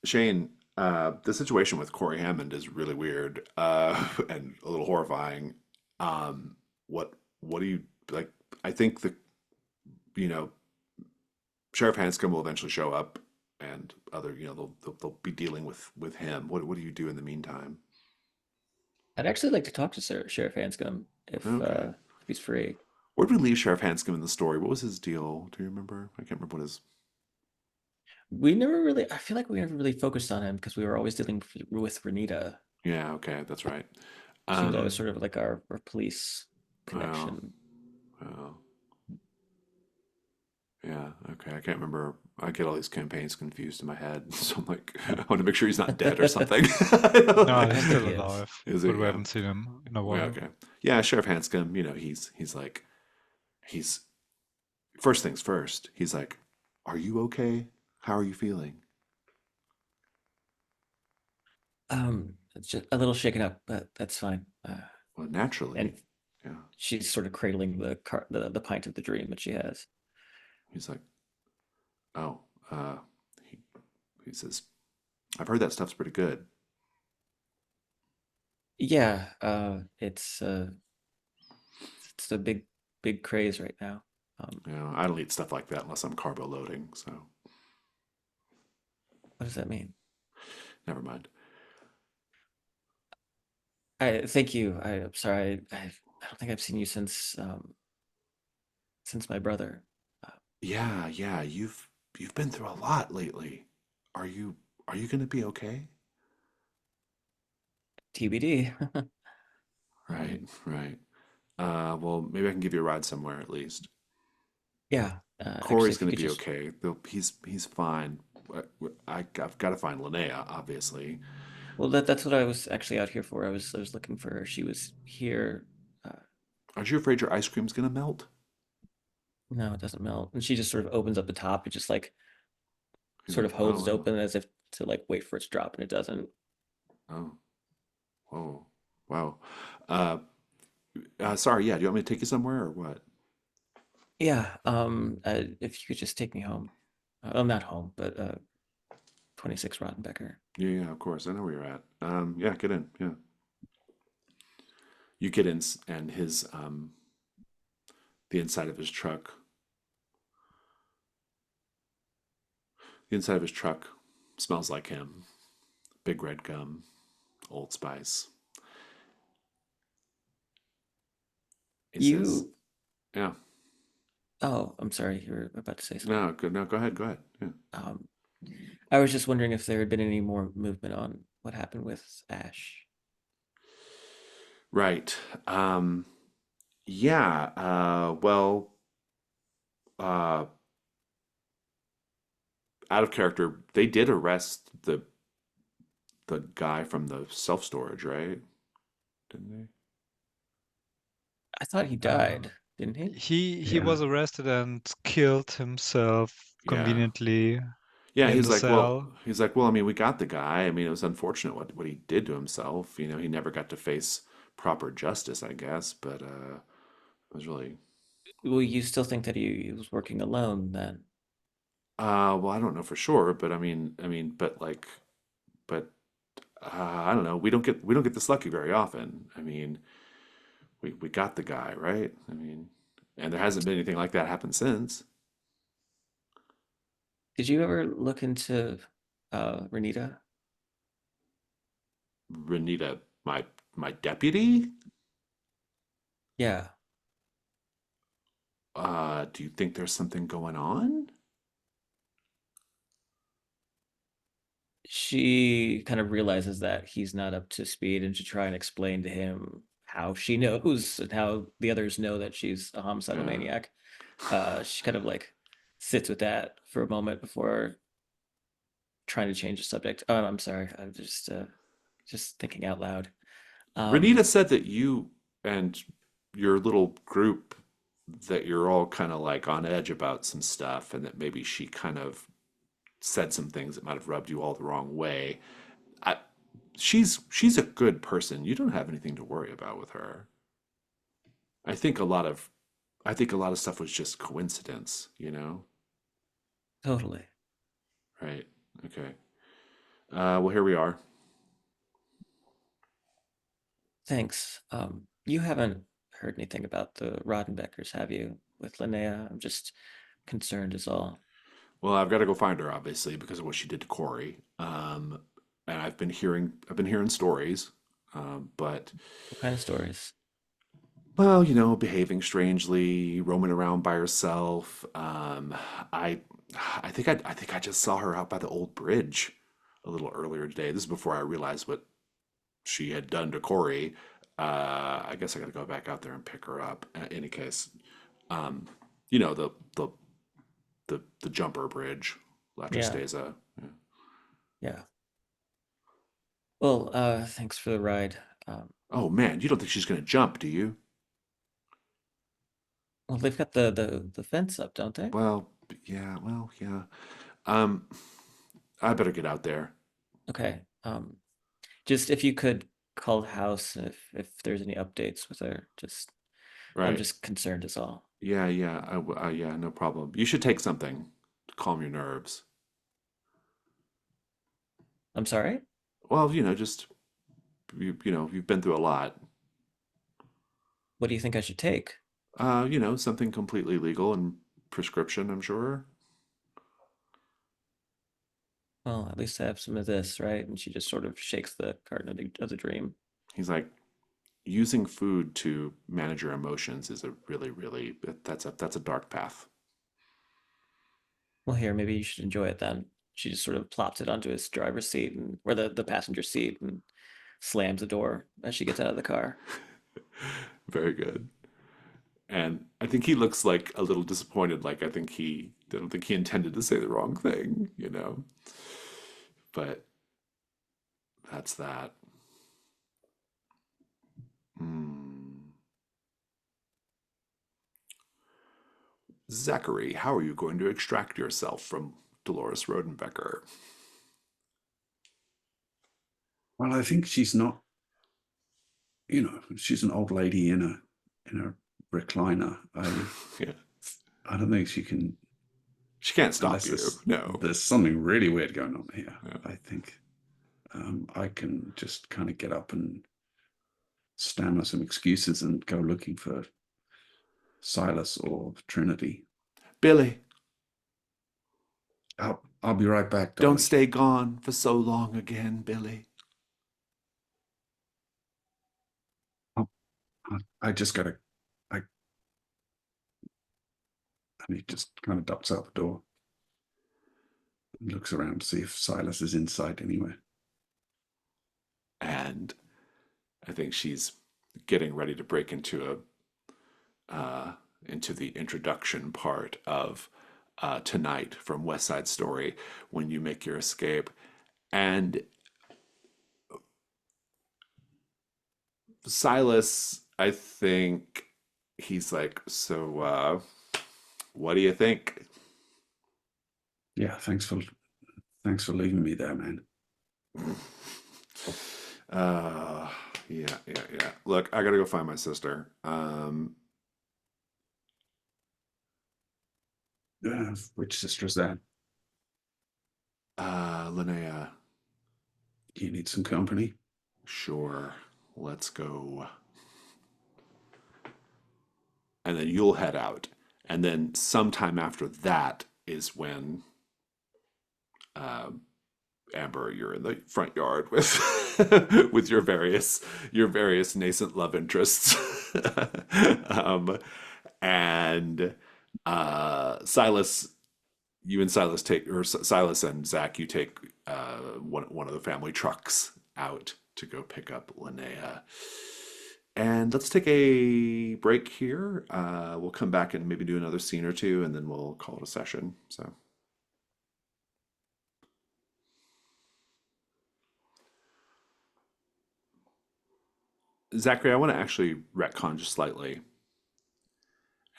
Shane, the situation with Corey Hammond is really weird and a little horrifying. What do you like? I think you know Sheriff Hanscom will eventually show up, and other they'll be dealing with him. What do you do in the meantime? I'd actually like to talk to Sheriff Hanscom Okay. if he's free. Where did we leave Sheriff Hanscom in the story? What was his deal? Do you remember? I can't remember what his. We never really, I feel like we never really focused on him because we were always dealing with Renita. Yeah, okay, that's right. Seems I was Um, sort of like our police well, connection. well, yeah, okay. I can't remember. I get all these campaigns confused in my head, so I'm like, I want to make sure he's not dead or something. No, I he's don't think still he is. alive, Is he? but we Yeah. haven't seen him in a Yeah. while. Okay. Yeah. Sheriff Hanscom. He's like, he's first things first. He's like, "Are you okay? How are you feeling?" It's just a little shaken up, but that's fine. Well, naturally. And Yeah. she's sort of cradling the pint of the dream that she has. He's like, "Oh." He he says, "I've heard that stuff's pretty good." Yeah, it's a big craze right now. I don't eat stuff like that unless I'm carbo loading. So What does that mean? never mind. I thank you. I'm sorry. I don't think I've seen you since my brother. Uh, Yeah. Yeah. You've been through a lot lately. Are you are you gonna be okay? TBD. Right. Um, Right. Well, maybe I can give you a ride somewhere at least. yeah. Actually, Corey's if you going to could be just okay. He's fine. I've got to find Linnea, obviously. well, that's what I was actually out here for. I was looking for her. She was here. Uh, Aren't you afraid your ice cream's going to melt? no, it doesn't melt. And she just sort of opens up the top. It just like He's sort like, of oh, holds it wow. open as if to like wait for it to drop, and it doesn't. Oh, whoa, wow. Uh, sorry. Yeah. Do you want me to take you somewhere or what? Yeah. If you could just take me home. Well, not home, but 26 Rottenbecker. Yeah, yeah. Of course. I know where you're at. Yeah. Get in. Yeah. You get in, and his the inside of his truck, the inside of his truck smells like him. Big red gum, Old Spice. He says, You. "Yeah, Oh, I'm sorry. You were about to say something. no, go, no, go ahead, go ahead. Yeah, Um, I was just wondering if there had been any more movement on what happened with Ash. right. Um, yeah. Well, uh, out of character, they did arrest the guy from the self storage, right? Didn't they? I thought he Uh, died, didn't he? he Yeah, was arrested and killed himself yeah, conveniently yeah. in the cell. He's like, well, I mean, we got the guy. I mean, it was unfortunate what he did to himself. He never got to face proper justice, I guess. But it was really, Well, you still think that he was working alone then? well, I don't know for sure, but but like, but I don't know. We don't get this lucky very often. I mean, we got the guy, right? I mean, and there hasn't been anything like that happen since. Did you ever look into Renita? Renita, my deputy. Yeah, Do you think there's something going on? she kind of realizes that he's not up to speed and to try and explain to him how she knows and how the others know that she's a homicidal Yeah. maniac. She kind of like sits with that for a moment before trying to change the subject. Oh, I'm sorry. I'm just thinking out loud. Renita Um, said that you and your little group that you're all kind of like on edge about some stuff, and that maybe she kind of said some things that might have rubbed you all the wrong way. I, she's a good person. You don't have anything to worry about with her. I think a lot of I think a lot of stuff was just coincidence. totally. Right. Okay. Well, here we are. Thanks. You haven't heard anything about the Roddenbeckers, have you, with Linnea? I'm just concerned is all. Well, I've got to go find her, obviously, because of what she did to Corey. And I've been hearing stories, but What kind of stories? well, behaving strangely, roaming around by herself. I, I think I just saw her out by the old bridge a little earlier today. This is before I realized what she had done to Corey. I guess I got to go back out there and pick her up. In any case, you know, the jumper bridge, La Yeah. Tristeza. Yeah. Yeah. Well, thanks for the ride. Oh man, you don't think she's gonna jump, do you? Well, they've got the fence up, don't they? Well, yeah, well, yeah. Um, I better get out there. Okay. Just if you could call the house if there's any updates with her. Just I'm Right. just concerned is all. Yeah, yeah, yeah, no problem. You should take something to calm your nerves. I'm sorry? Well, you know, just you know, you've been through a lot. What do you think I should take? You know, something completely legal and prescription, I'm sure. Well, at least I have some of this, right? And she just sort of shakes the carton of the dream. He's like, using food to manage your emotions is a really that's a dark path. Well, here, maybe you should enjoy it then. She just sort of plops it onto his driver's seat and or the passenger seat and slams the door as she gets out of the car. Very good. And I think he looks like a little disappointed, like I don't think he intended to say the wrong thing, you know. But that's that. Hmm. Zachary, how are you going to extract yourself from Dolores Rodenbecker? Well, I think she's not, you know, she's an old lady in a recliner. Yeah. I don't think she can, She can't stop unless you. No. there's something really weird going on here. Yeah. I think I can just kind of get up and stammer some excuses and go looking for Silas or Trinity. Billy, I'll be right back, don't Dolly. stay gone for so long again, Billy. I just gotta. I. And he just kind of ducks out the door and looks around to see if Silas is inside anywhere. And I think she's getting ready to break into the introduction part of Tonight from West Side Story when you make your escape. And Silas, I think he's like, so what do you think? Yeah, thanks for leaving me there, man. Yeah. Look, I gotta go find my sister. Which sister is that? Linnea, You need some company? sure, let's go. And then you'll head out. And then sometime after that is when Amber, you're in the front yard with with your various nascent love interests. And Silas, you and Silas take, or Silas and Zach, you take one of the family trucks out to go pick up Linnea. And let's take a break here. We'll come back and maybe do another scene or two, and then we'll call it a session. So. Zachary, I want to actually retcon just slightly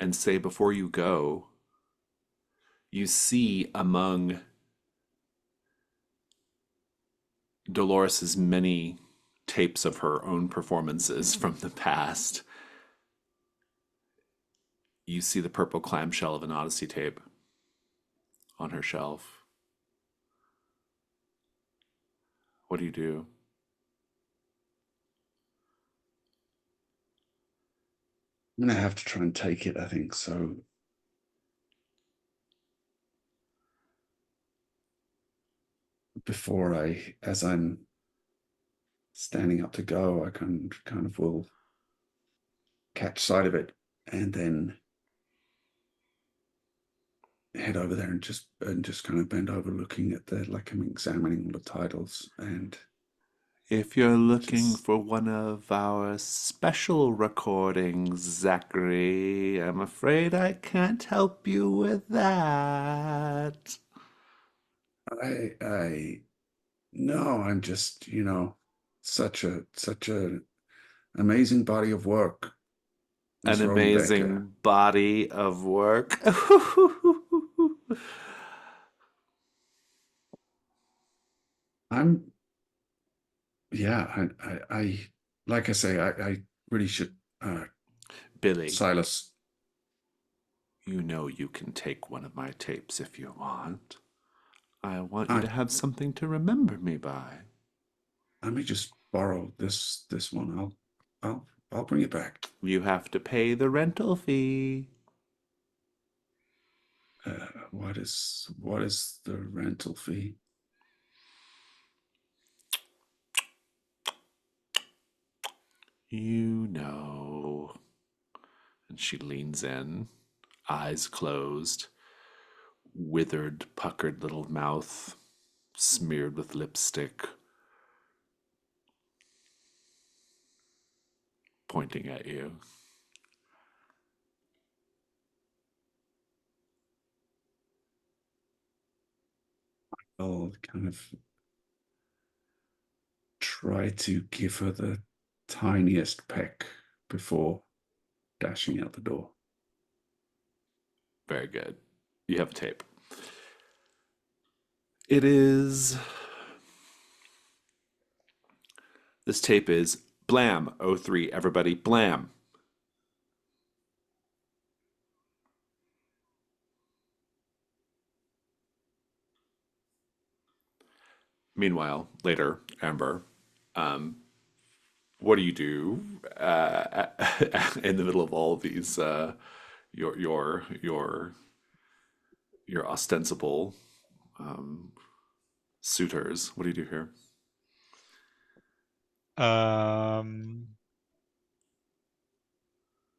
and say before you go, you see among Dolores's many tapes of her own performances from the past, you see the purple clamshell of an Odyssey tape on her shelf. What do you do? I'm gonna have to try and take it, I think. So as I'm standing up to go, I kind of will catch sight of it and then head over there and just kind of bend over looking at like I'm examining all the titles and If you're looking Just- for one of our special recordings, Zachary, I'm afraid I can't help you with that. I no, I'm just, such a amazing body of work, An Miss Rodenbecker. amazing body of work. I'm yeah, I like I say, I really should Billy, Silas. you know you can take one of my tapes if you want. I want you I to have something to remember me by. Let me just borrow this one. I'll bring it back. You have to pay the rental fee. What is the rental fee? You know. And she leans in, eyes closed, withered, puckered little mouth, smeared with lipstick, pointing at you. I'll kind of try to give her the tiniest peck before dashing out the door. Very good. You have a tape. It is. This tape is Blam 03. Everybody, Blam. Meanwhile, later, Amber, what do you do in the middle of all of these your ostensible suitors? What do you do here?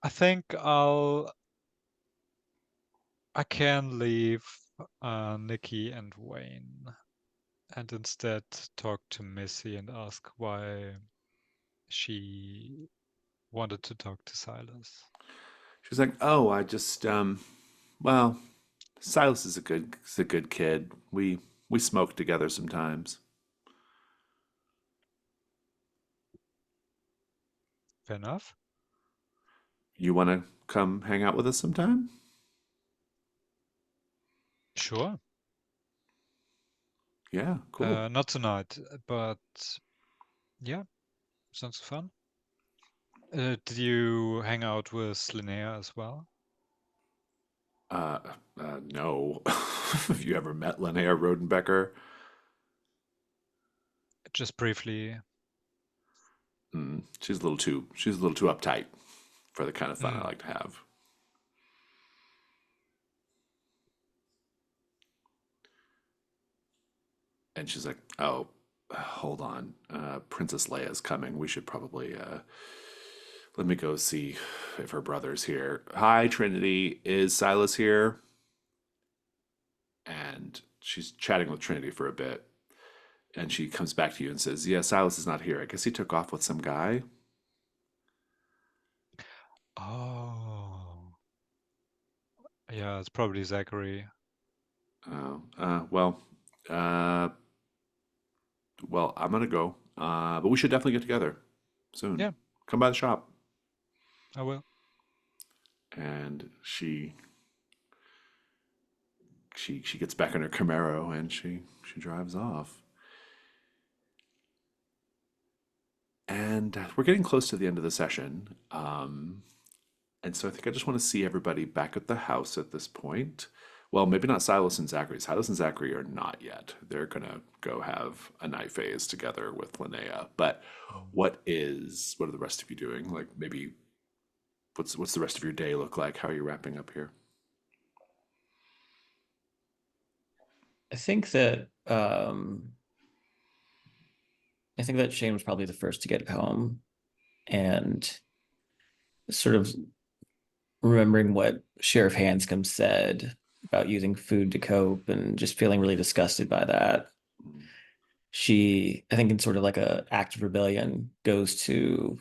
I think I can leave Nikki and Wayne and instead talk to Missy and ask why she wanted to talk to Silas. She's like, "Oh, I just well, Silas is a good kid. We smoke together sometimes. Fair enough. You want to come hang out with us sometime?" Sure. Yeah, cool. Not tonight, but yeah, sounds fun. Did you hang out with Linnea as well? Uh, no. Have you ever met Linnea Rodenbecker? Just briefly. She's a little too uptight for the kind of fun I Mm. like to have. And she's like, "Oh, hold on. Princess Leia's coming. We should probably let me go see if her brother's here. Hi, Trinity. Is Silas here?" And she's chatting with Trinity for a bit. And she comes back to you and says, "Yeah, Silas is not here. I guess he took off with some guy." Oh. Yeah, it's probably Zachary. Oh, uh, well, I'm gonna go. But we should definitely get together soon. Yeah, Come by the shop. I will. And she gets back in her Camaro and she drives off. And we're getting close to the end of the session. And so I think I just want to see everybody back at the house at this point. Well, maybe not Silas and Zachary. Silas and Zachary are not yet. They're gonna go have a night phase together with Linnea. But what are the rest of you doing? Like maybe what's the rest of your day look like? How are you wrapping up here? I think that Shane was probably the first to get home, and sort of remembering what Sheriff Hanscom said about using food to cope and just feeling really disgusted by that. she, I think in sort of like a act of rebellion, goes to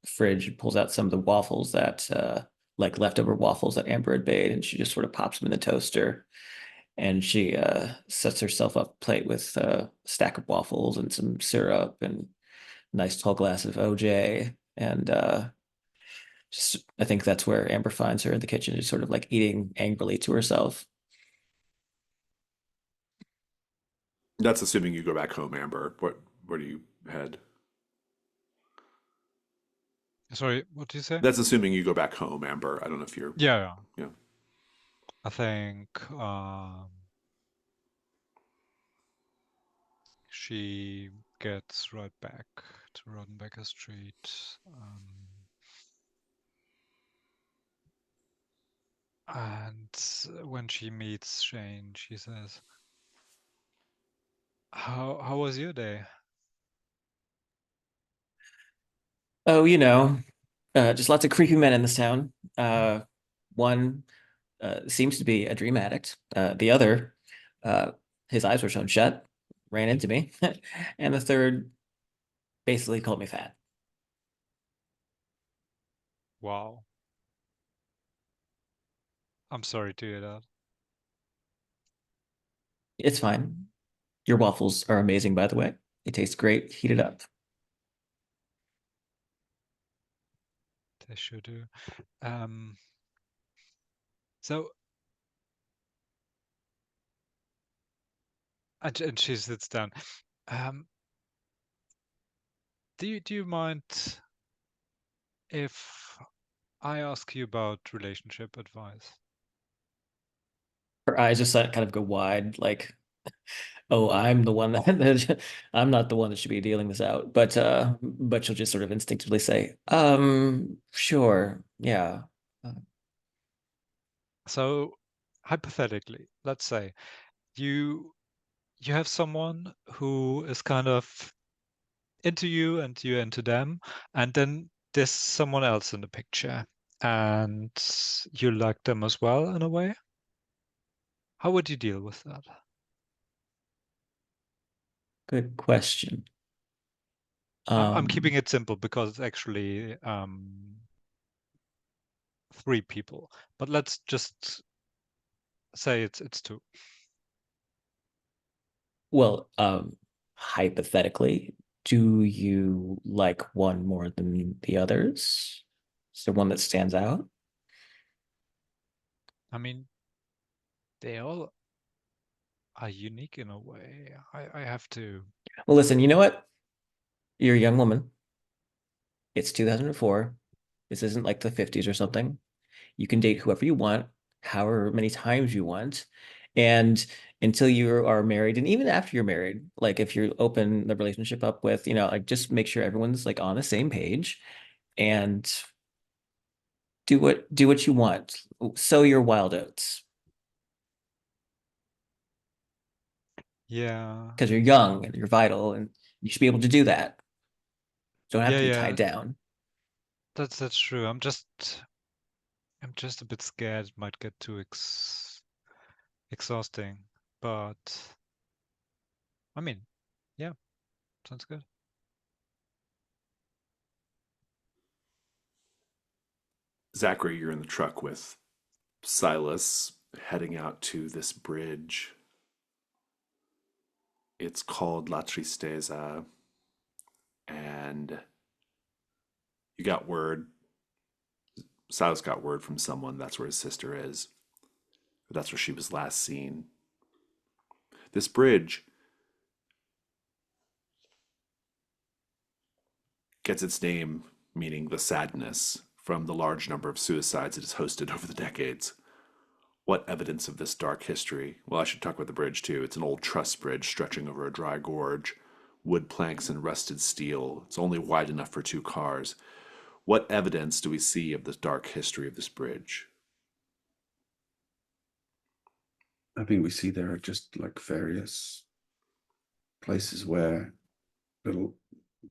fridge and pulls out some of the waffles that like leftover waffles that Amber had made, and she just sort of pops them in the toaster. And she sets herself up a plate with a stack of waffles and some syrup and a nice tall glass of OJ. And just I think that's where Amber finds her in the kitchen, just sort of like eating angrily to herself. That's assuming you go back home, Amber. Where do you head? Sorry, what do you say? That's assuming you go back home, Amber. I don't know if you're. Yeah, Yeah. I think she gets right back to Rodenbecker Street. And when she meets Shane, she says, How was your day? Oh, just lots of creepy men in this town. One seems to be a dream addict. The other, uh, his eyes were shown shut, ran into me, and the third basically called me fat. Wow. I'm sorry to hear that. It's fine. Your waffles are amazing, by the way. They taste great, heated up. They sure do. So, and she sits down. Do you mind if I ask you about relationship advice? Her eyes just kind of go wide, like, oh, I'm the one that I'm not the one that should be dealing this out. But she'll just sort of instinctively say, sure, yeah. So, hypothetically, let's say you have someone who is kind of into you and you're into them, and then there's someone else in the picture and you like them as well in a way. How would you deal with that? Good question. I'm keeping it simple because it's actually 3 people, but let's just say it's 2. Well, hypothetically, do you like one more than the others? Is there one that stands out? I mean, they all are unique in a way. I have to. Well, listen, you know what? You're a young woman. It's 2004. This isn't like the 50s or something. You can date whoever you want, however many times you want. And until you are married, and even after you're married, like if you open the relationship up with, like just make sure everyone's like on the same page and do what you want. Sow your wild oats Yeah. because you're young and you're vital and you should be able to do that. Don't have Yeah, to be yeah. tied down. That's true. I'm just a bit scared it might get too exhausting. But I mean, yeah, sounds good. Zachary, you're in the truck with Silas heading out to this bridge. It's called La Tristeza, and you got word. Silas got word from someone that's where his sister is. That's where she was last seen. This bridge gets its name, meaning the sadness, from the large number of suicides it has hosted over the decades. What evidence of this dark history? Well, I should talk about the bridge too. It's an old truss bridge stretching over a dry gorge, wood planks and rusted steel. It's only wide enough for 2 cars. What evidence do we see of the dark history of this bridge? I think we see there are just like various places where little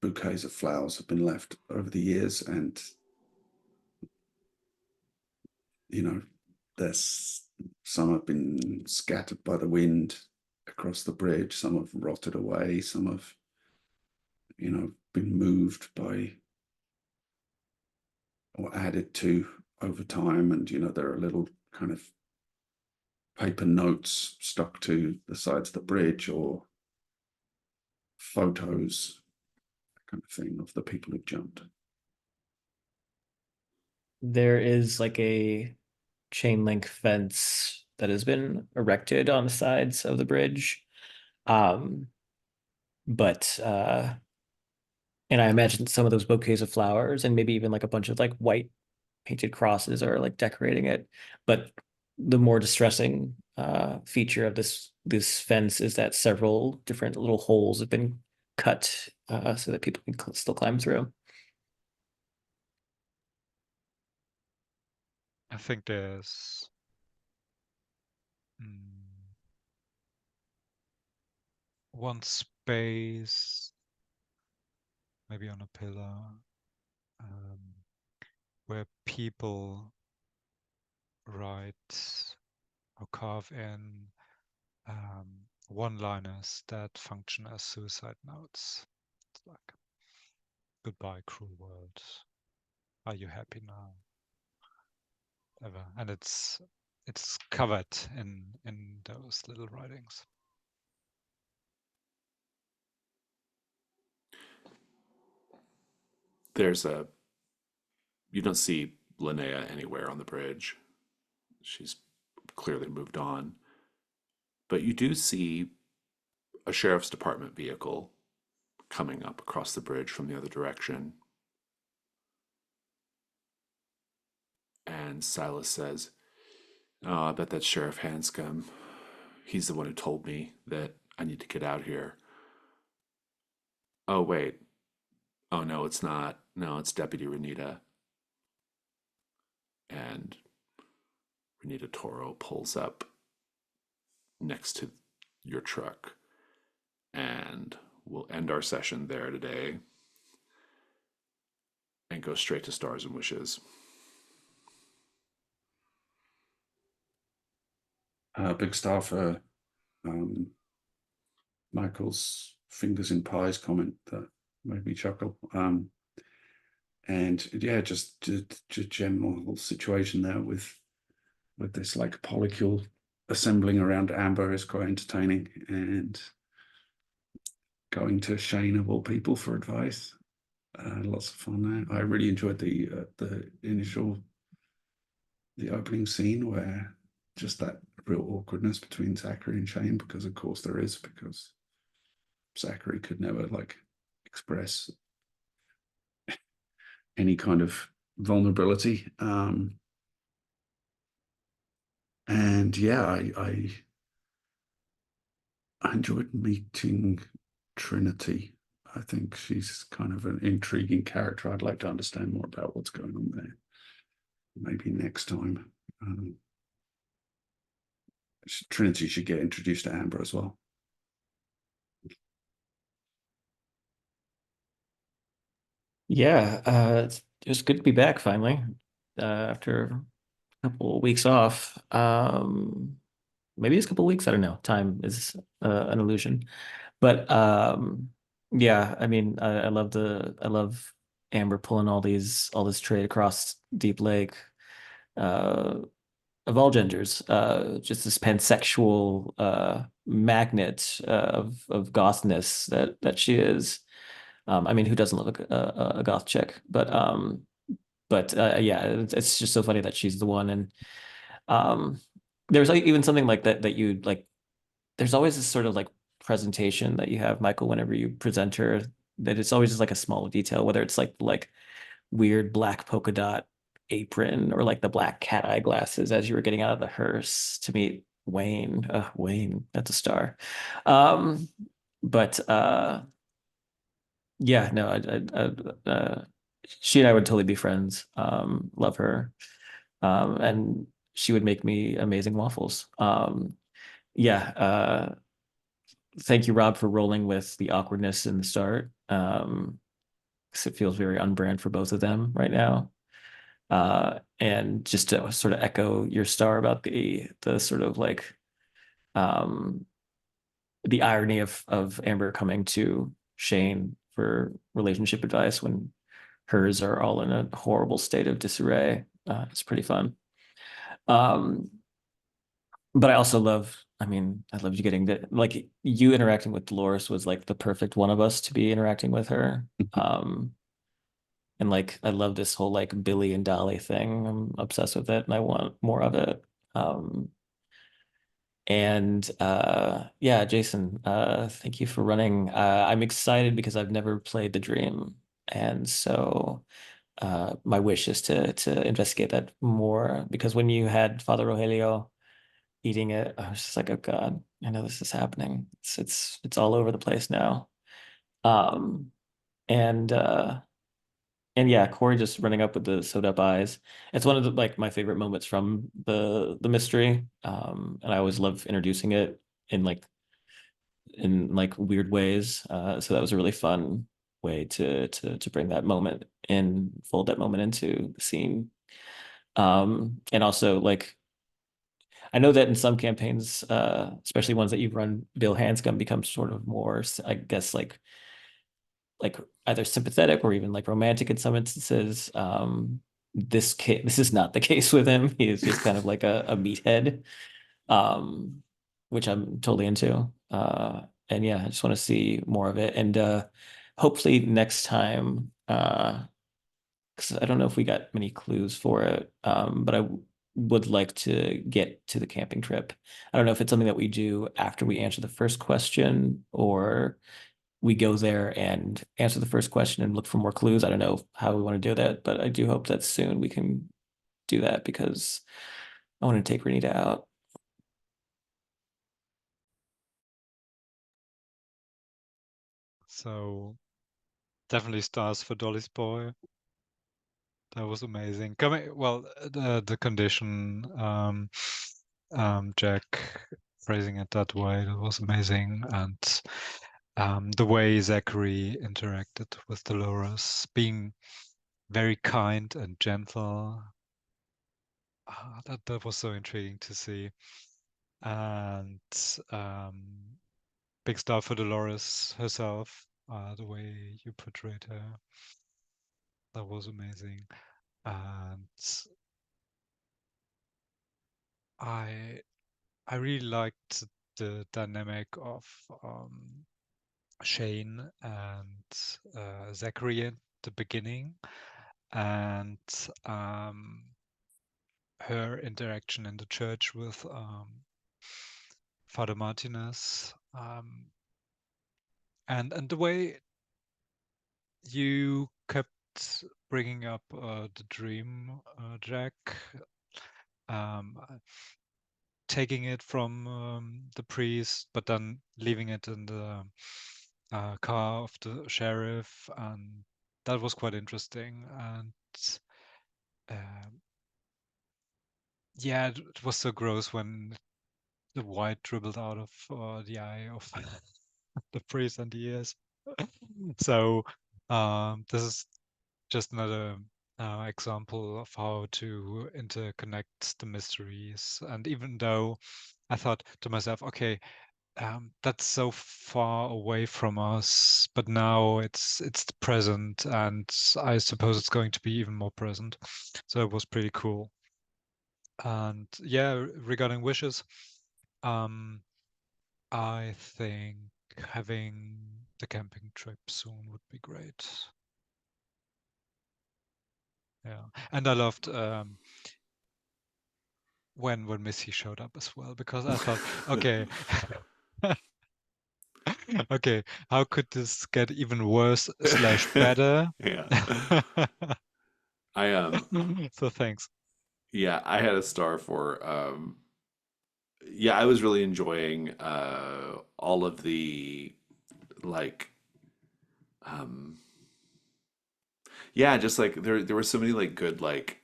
bouquets of flowers have been left over the years, and there's some have been scattered by the wind. across the bridge. Some have rotted away. Some have, been moved by or added to over time. And, there are little kind of paper notes stuck to the sides of the bridge or photos, that kind of thing, of the people who jumped. There is like a chain link fence that has been erected on the sides of the bridge. Um, but and I imagine some of those bouquets of flowers and maybe even like a bunch of like white painted crosses are like decorating it. But the more distressing feature of this fence is that several different little holes have been cut so that people can still climb through. I think there's one space, maybe on a pillar, where people write or carve in one-liners that function as suicide notes. It's like, goodbye, cruel world. Are you happy now? Ever. And it's covered in those little writings. You don't see Linnea anywhere on the bridge. She's clearly moved on. But you do see a sheriff's department vehicle coming up across the bridge from the other direction. And Silas says, "Oh, I bet that's Sheriff Hanscom. He's the one who told me that I need to get out here." Oh, wait. Oh, no, it's not. No, it's Deputy Renita. And Renita Toro pulls up next to your truck. And we'll end our session there today and go straight to Stars and Wishes. Big star for Michael's fingers in pies comment that made me chuckle. And yeah, just general situation there with this like polycule assembling around Amber is quite entertaining, and going to Shane of all people for advice. Lots of fun there. I really enjoyed the opening scene where just that real awkwardness between Zachary and Shane, because of course there is, because Zachary could never like express any kind of vulnerability. And yeah, I enjoyed meeting Trinity. I think she's kind of an intriguing character. I'd like to understand more about what's going on there. Maybe next time. Trinity should get introduced to Amber as well. Yeah, it was good to be back finally after a couple of weeks off. Maybe it's a couple of weeks. I don't know. Time is an illusion, but yeah. I mean, I love Amber pulling all this trade across Deep Lake. Of all genders, just this pansexual magnet of gothness that she is. I mean, who doesn't love a goth chick? But yeah, it's just so funny that she's the one. And there's like even something like that you like. There's always this sort of like presentation that you have, Michael, whenever you present her. That it's always just like a small detail, whether it's like weird black polka dot apron or like the black cat eye glasses as you were getting out of the hearse to meet Wayne. Wayne, that's a star. Um, but yeah, no, she and I would totally be friends. Love her. And she would make me amazing waffles. Yeah, thank you, Rob, for rolling with the awkwardness in the start. 'Cause it feels very unbrand for both of them right now. And just to sort of echo your star about the sort of like the irony of Amber coming to Shane for relationship advice when hers are all in a horrible state of disarray. It's pretty fun. Um, but I also love, I mean, I loved you getting to like you interacting with Dolores was like the perfect one of us to be interacting with her. And like I love this whole like Billy and Dolly thing. I'm obsessed with it and I want more of it. Um, and yeah, Jason, thank you for running. I'm excited because I've never played The Dream. And so my wish is to investigate that more because when you had Father Rogelio eating it, I was just like, oh God, I know this is happening. It's all over the place now. Um, and uh and yeah, Corey just running up with the sewed up eyes. It's one of the like my favorite moments from the mystery. And I always love introducing it in like weird ways. So that was a really fun way to bring that moment in, fold that moment into the scene. And also like I know that in some campaigns, especially ones that you've run, Bill Hanscom becomes sort of more, I guess, like either sympathetic or even like romantic in some instances. This is not the case with him. He is just kind of like a meathead, um, which I'm totally into. And yeah, I just want to see more of it. And hopefully next time, because I don't know if we got many clues for it, but would like to get to the camping trip. I don't know if it's something that we do after we answer the first question or we go there and answer the first question and look for more clues. I don't know how we want to do that, but I do hope that soon we can do that because I want to take Renita out. So definitely stars for Dolly's boy. That was amazing. Coming well, the condition, Jack phrasing it that way, that was amazing, and the way Zachary interacted with Dolores, being very kind and gentle. That was so intriguing to see, and big star for Dolores herself. The way you portrayed her, that was amazing, and I I really liked the dynamic of Shane and Zachary at the beginning, and her interaction in the church with Father Martinez, and the way you kept bringing up the dream, Jack, um, taking it from the priest, but then leaving it in the car of the sheriff, and that was quite interesting. And yeah, it was so gross when the white dribbled out of the eye of the priest and the ears. So this is just another example of how to interconnect the mysteries. And even though I thought to myself, okay, that's so far away from us, but now it's present, and I suppose it's going to be even more present. So it was pretty cool. And yeah, regarding wishes, um, I think having the camping trip soon would be great. Yeah, and I loved when Missy showed up as well, because I thought, okay, okay, how could this get even worse slash better? Yeah. I So thanks. yeah, I had a star for yeah, I was really enjoying all of the like um yeah, just like there were so many like good like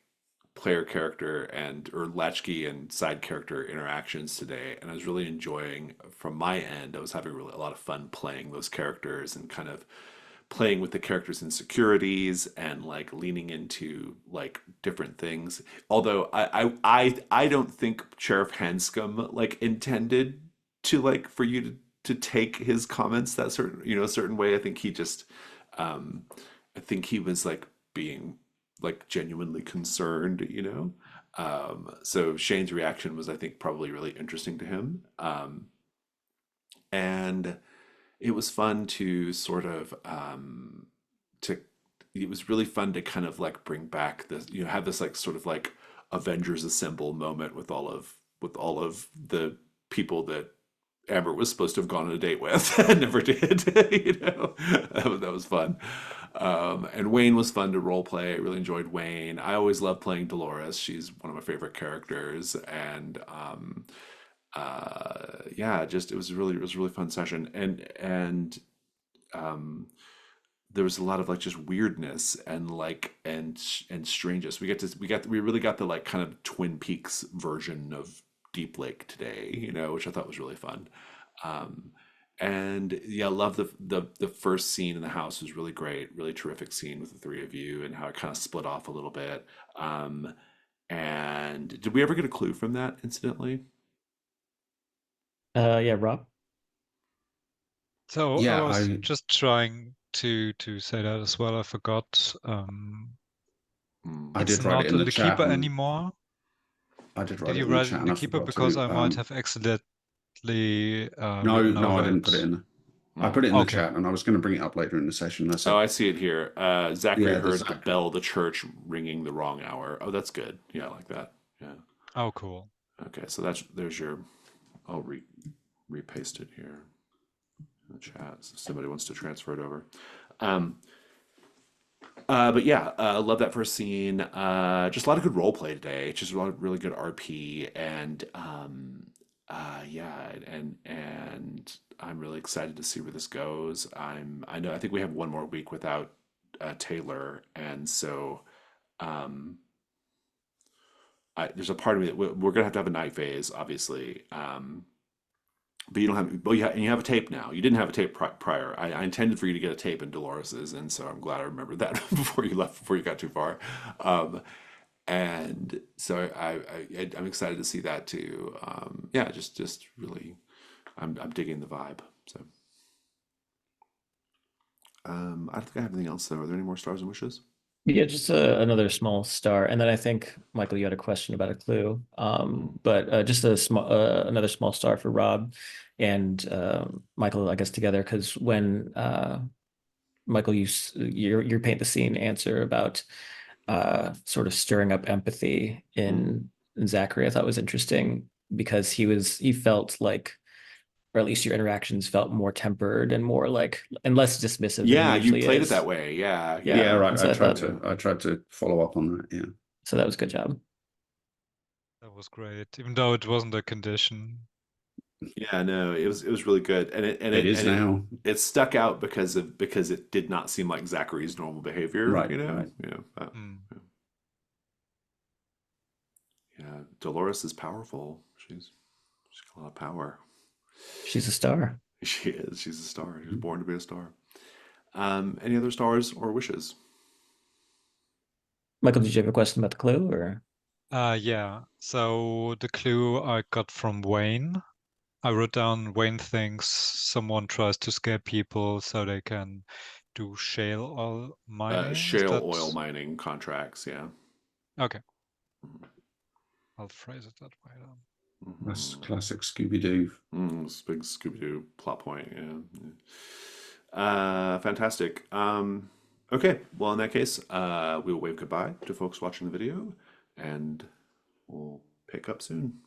player character and or latchkey and side character interactions today, and I was really enjoying from my end. I was having really a lot of fun playing those characters and kind of playing with the characters' insecurities and like leaning into like different things. Although I don't think Sheriff Hanscom like intended to like for you to take his comments that certain way. I think he just I think he was like being like genuinely concerned, so Shane's reaction was, I think, probably really interesting to him. And it was fun to sort of to it was really fun to kind of like bring back this, have this like sort of like Avengers Assemble moment with all of the people that Amber was supposed to have gone on a date with and never did. That was fun. And Wayne was fun to role play. I really enjoyed Wayne. I always love playing Dolores. She's one of my favorite characters. And yeah, just it was a really fun session. Um, there was a lot of like just weirdness and like and strangeness. We really got the like kind of Twin Peaks version of Deep Lake today, which I thought was really fun. Um, and yeah, I love the first scene in the house was really great, really terrific scene with the three of you and how it kind of split off a little bit. And did we ever get a clue from that, incidentally? Yeah, Rob. So I Yeah, was I just trying to say that as well. I forgot. Hmm. I It's did write it not in the the chat, keeper and anymore. I did Did write it you in the write it chat, in and the I keeper? forgot Because to. I might have accidentally No, written no, I over didn't put it it. in. I Hmm. put it in the Okay. chat, and I was going to bring it up later in the session. I Oh, said, I see it here. Zachary yeah, the heard the Zachary. bell of the church ringing the wrong hour. Oh, that's good. Yeah, I like that. Yeah. Oh, cool. Okay, so there's your. I'll repaste it here in the chat so if somebody wants to transfer it over. Um, but yeah, love that first scene. Just a lot of good role play today. Just a lot of really good RP, and yeah, and I'm really excited to see where this goes. I think we have one more week without Taylor, and so um, there's a part of me that we're gonna have to have a night phase, obviously. But you don't have, but and you have a tape now. You didn't have a tape prior. I intended for you to get a tape in Dolores's, and so I'm glad I remembered that before you left, before you got too far. Um, and so I'm excited to see that too. Yeah, just really, I'm digging the vibe. So I don't think I have anything else though. Are there any more stars and wishes? Yeah, just another small star, and then I think Michael, you had a question about a clue. Mm. But just a small, another small star for Rob and Michael, I guess together, because when Michael, your paint the scene answer about sort of stirring up empathy Mm. in Zachary, I thought was interesting because he felt like, or at least your interactions felt more tempered and more like and less dismissive than he Yeah, you usually played it that is. way. Yeah, Yeah, Yeah, yeah, right. and so I thought yeah. I tried to follow up on that. Yeah, so that was a good job. That was great, even though it wasn't a condition. Yeah, no, it was really good, it is now. it stuck out because it did not seem like Zachary's normal behavior, Right, right. Yeah, Mm. yeah. Dolores is powerful. She's got a lot of power. She's a star. She is. She's a star. She was Mhm. born to be a star. Any other stars or wishes? Michael, did you have a question about the clue or? Yeah. So the clue I got from Wayne. I wrote down Wayne thinks someone tries to scare people so they can do shale oil mining. Is Shale that oil mining contracts. Yeah. okay? I'll phrase it that way then. That's Mm-hmm. classic Scooby Doo. This big Scooby Doo plot point. Yeah. Fantastic. Okay. Well, in that case, we will wave goodbye to folks watching the video, and we'll pick up soon.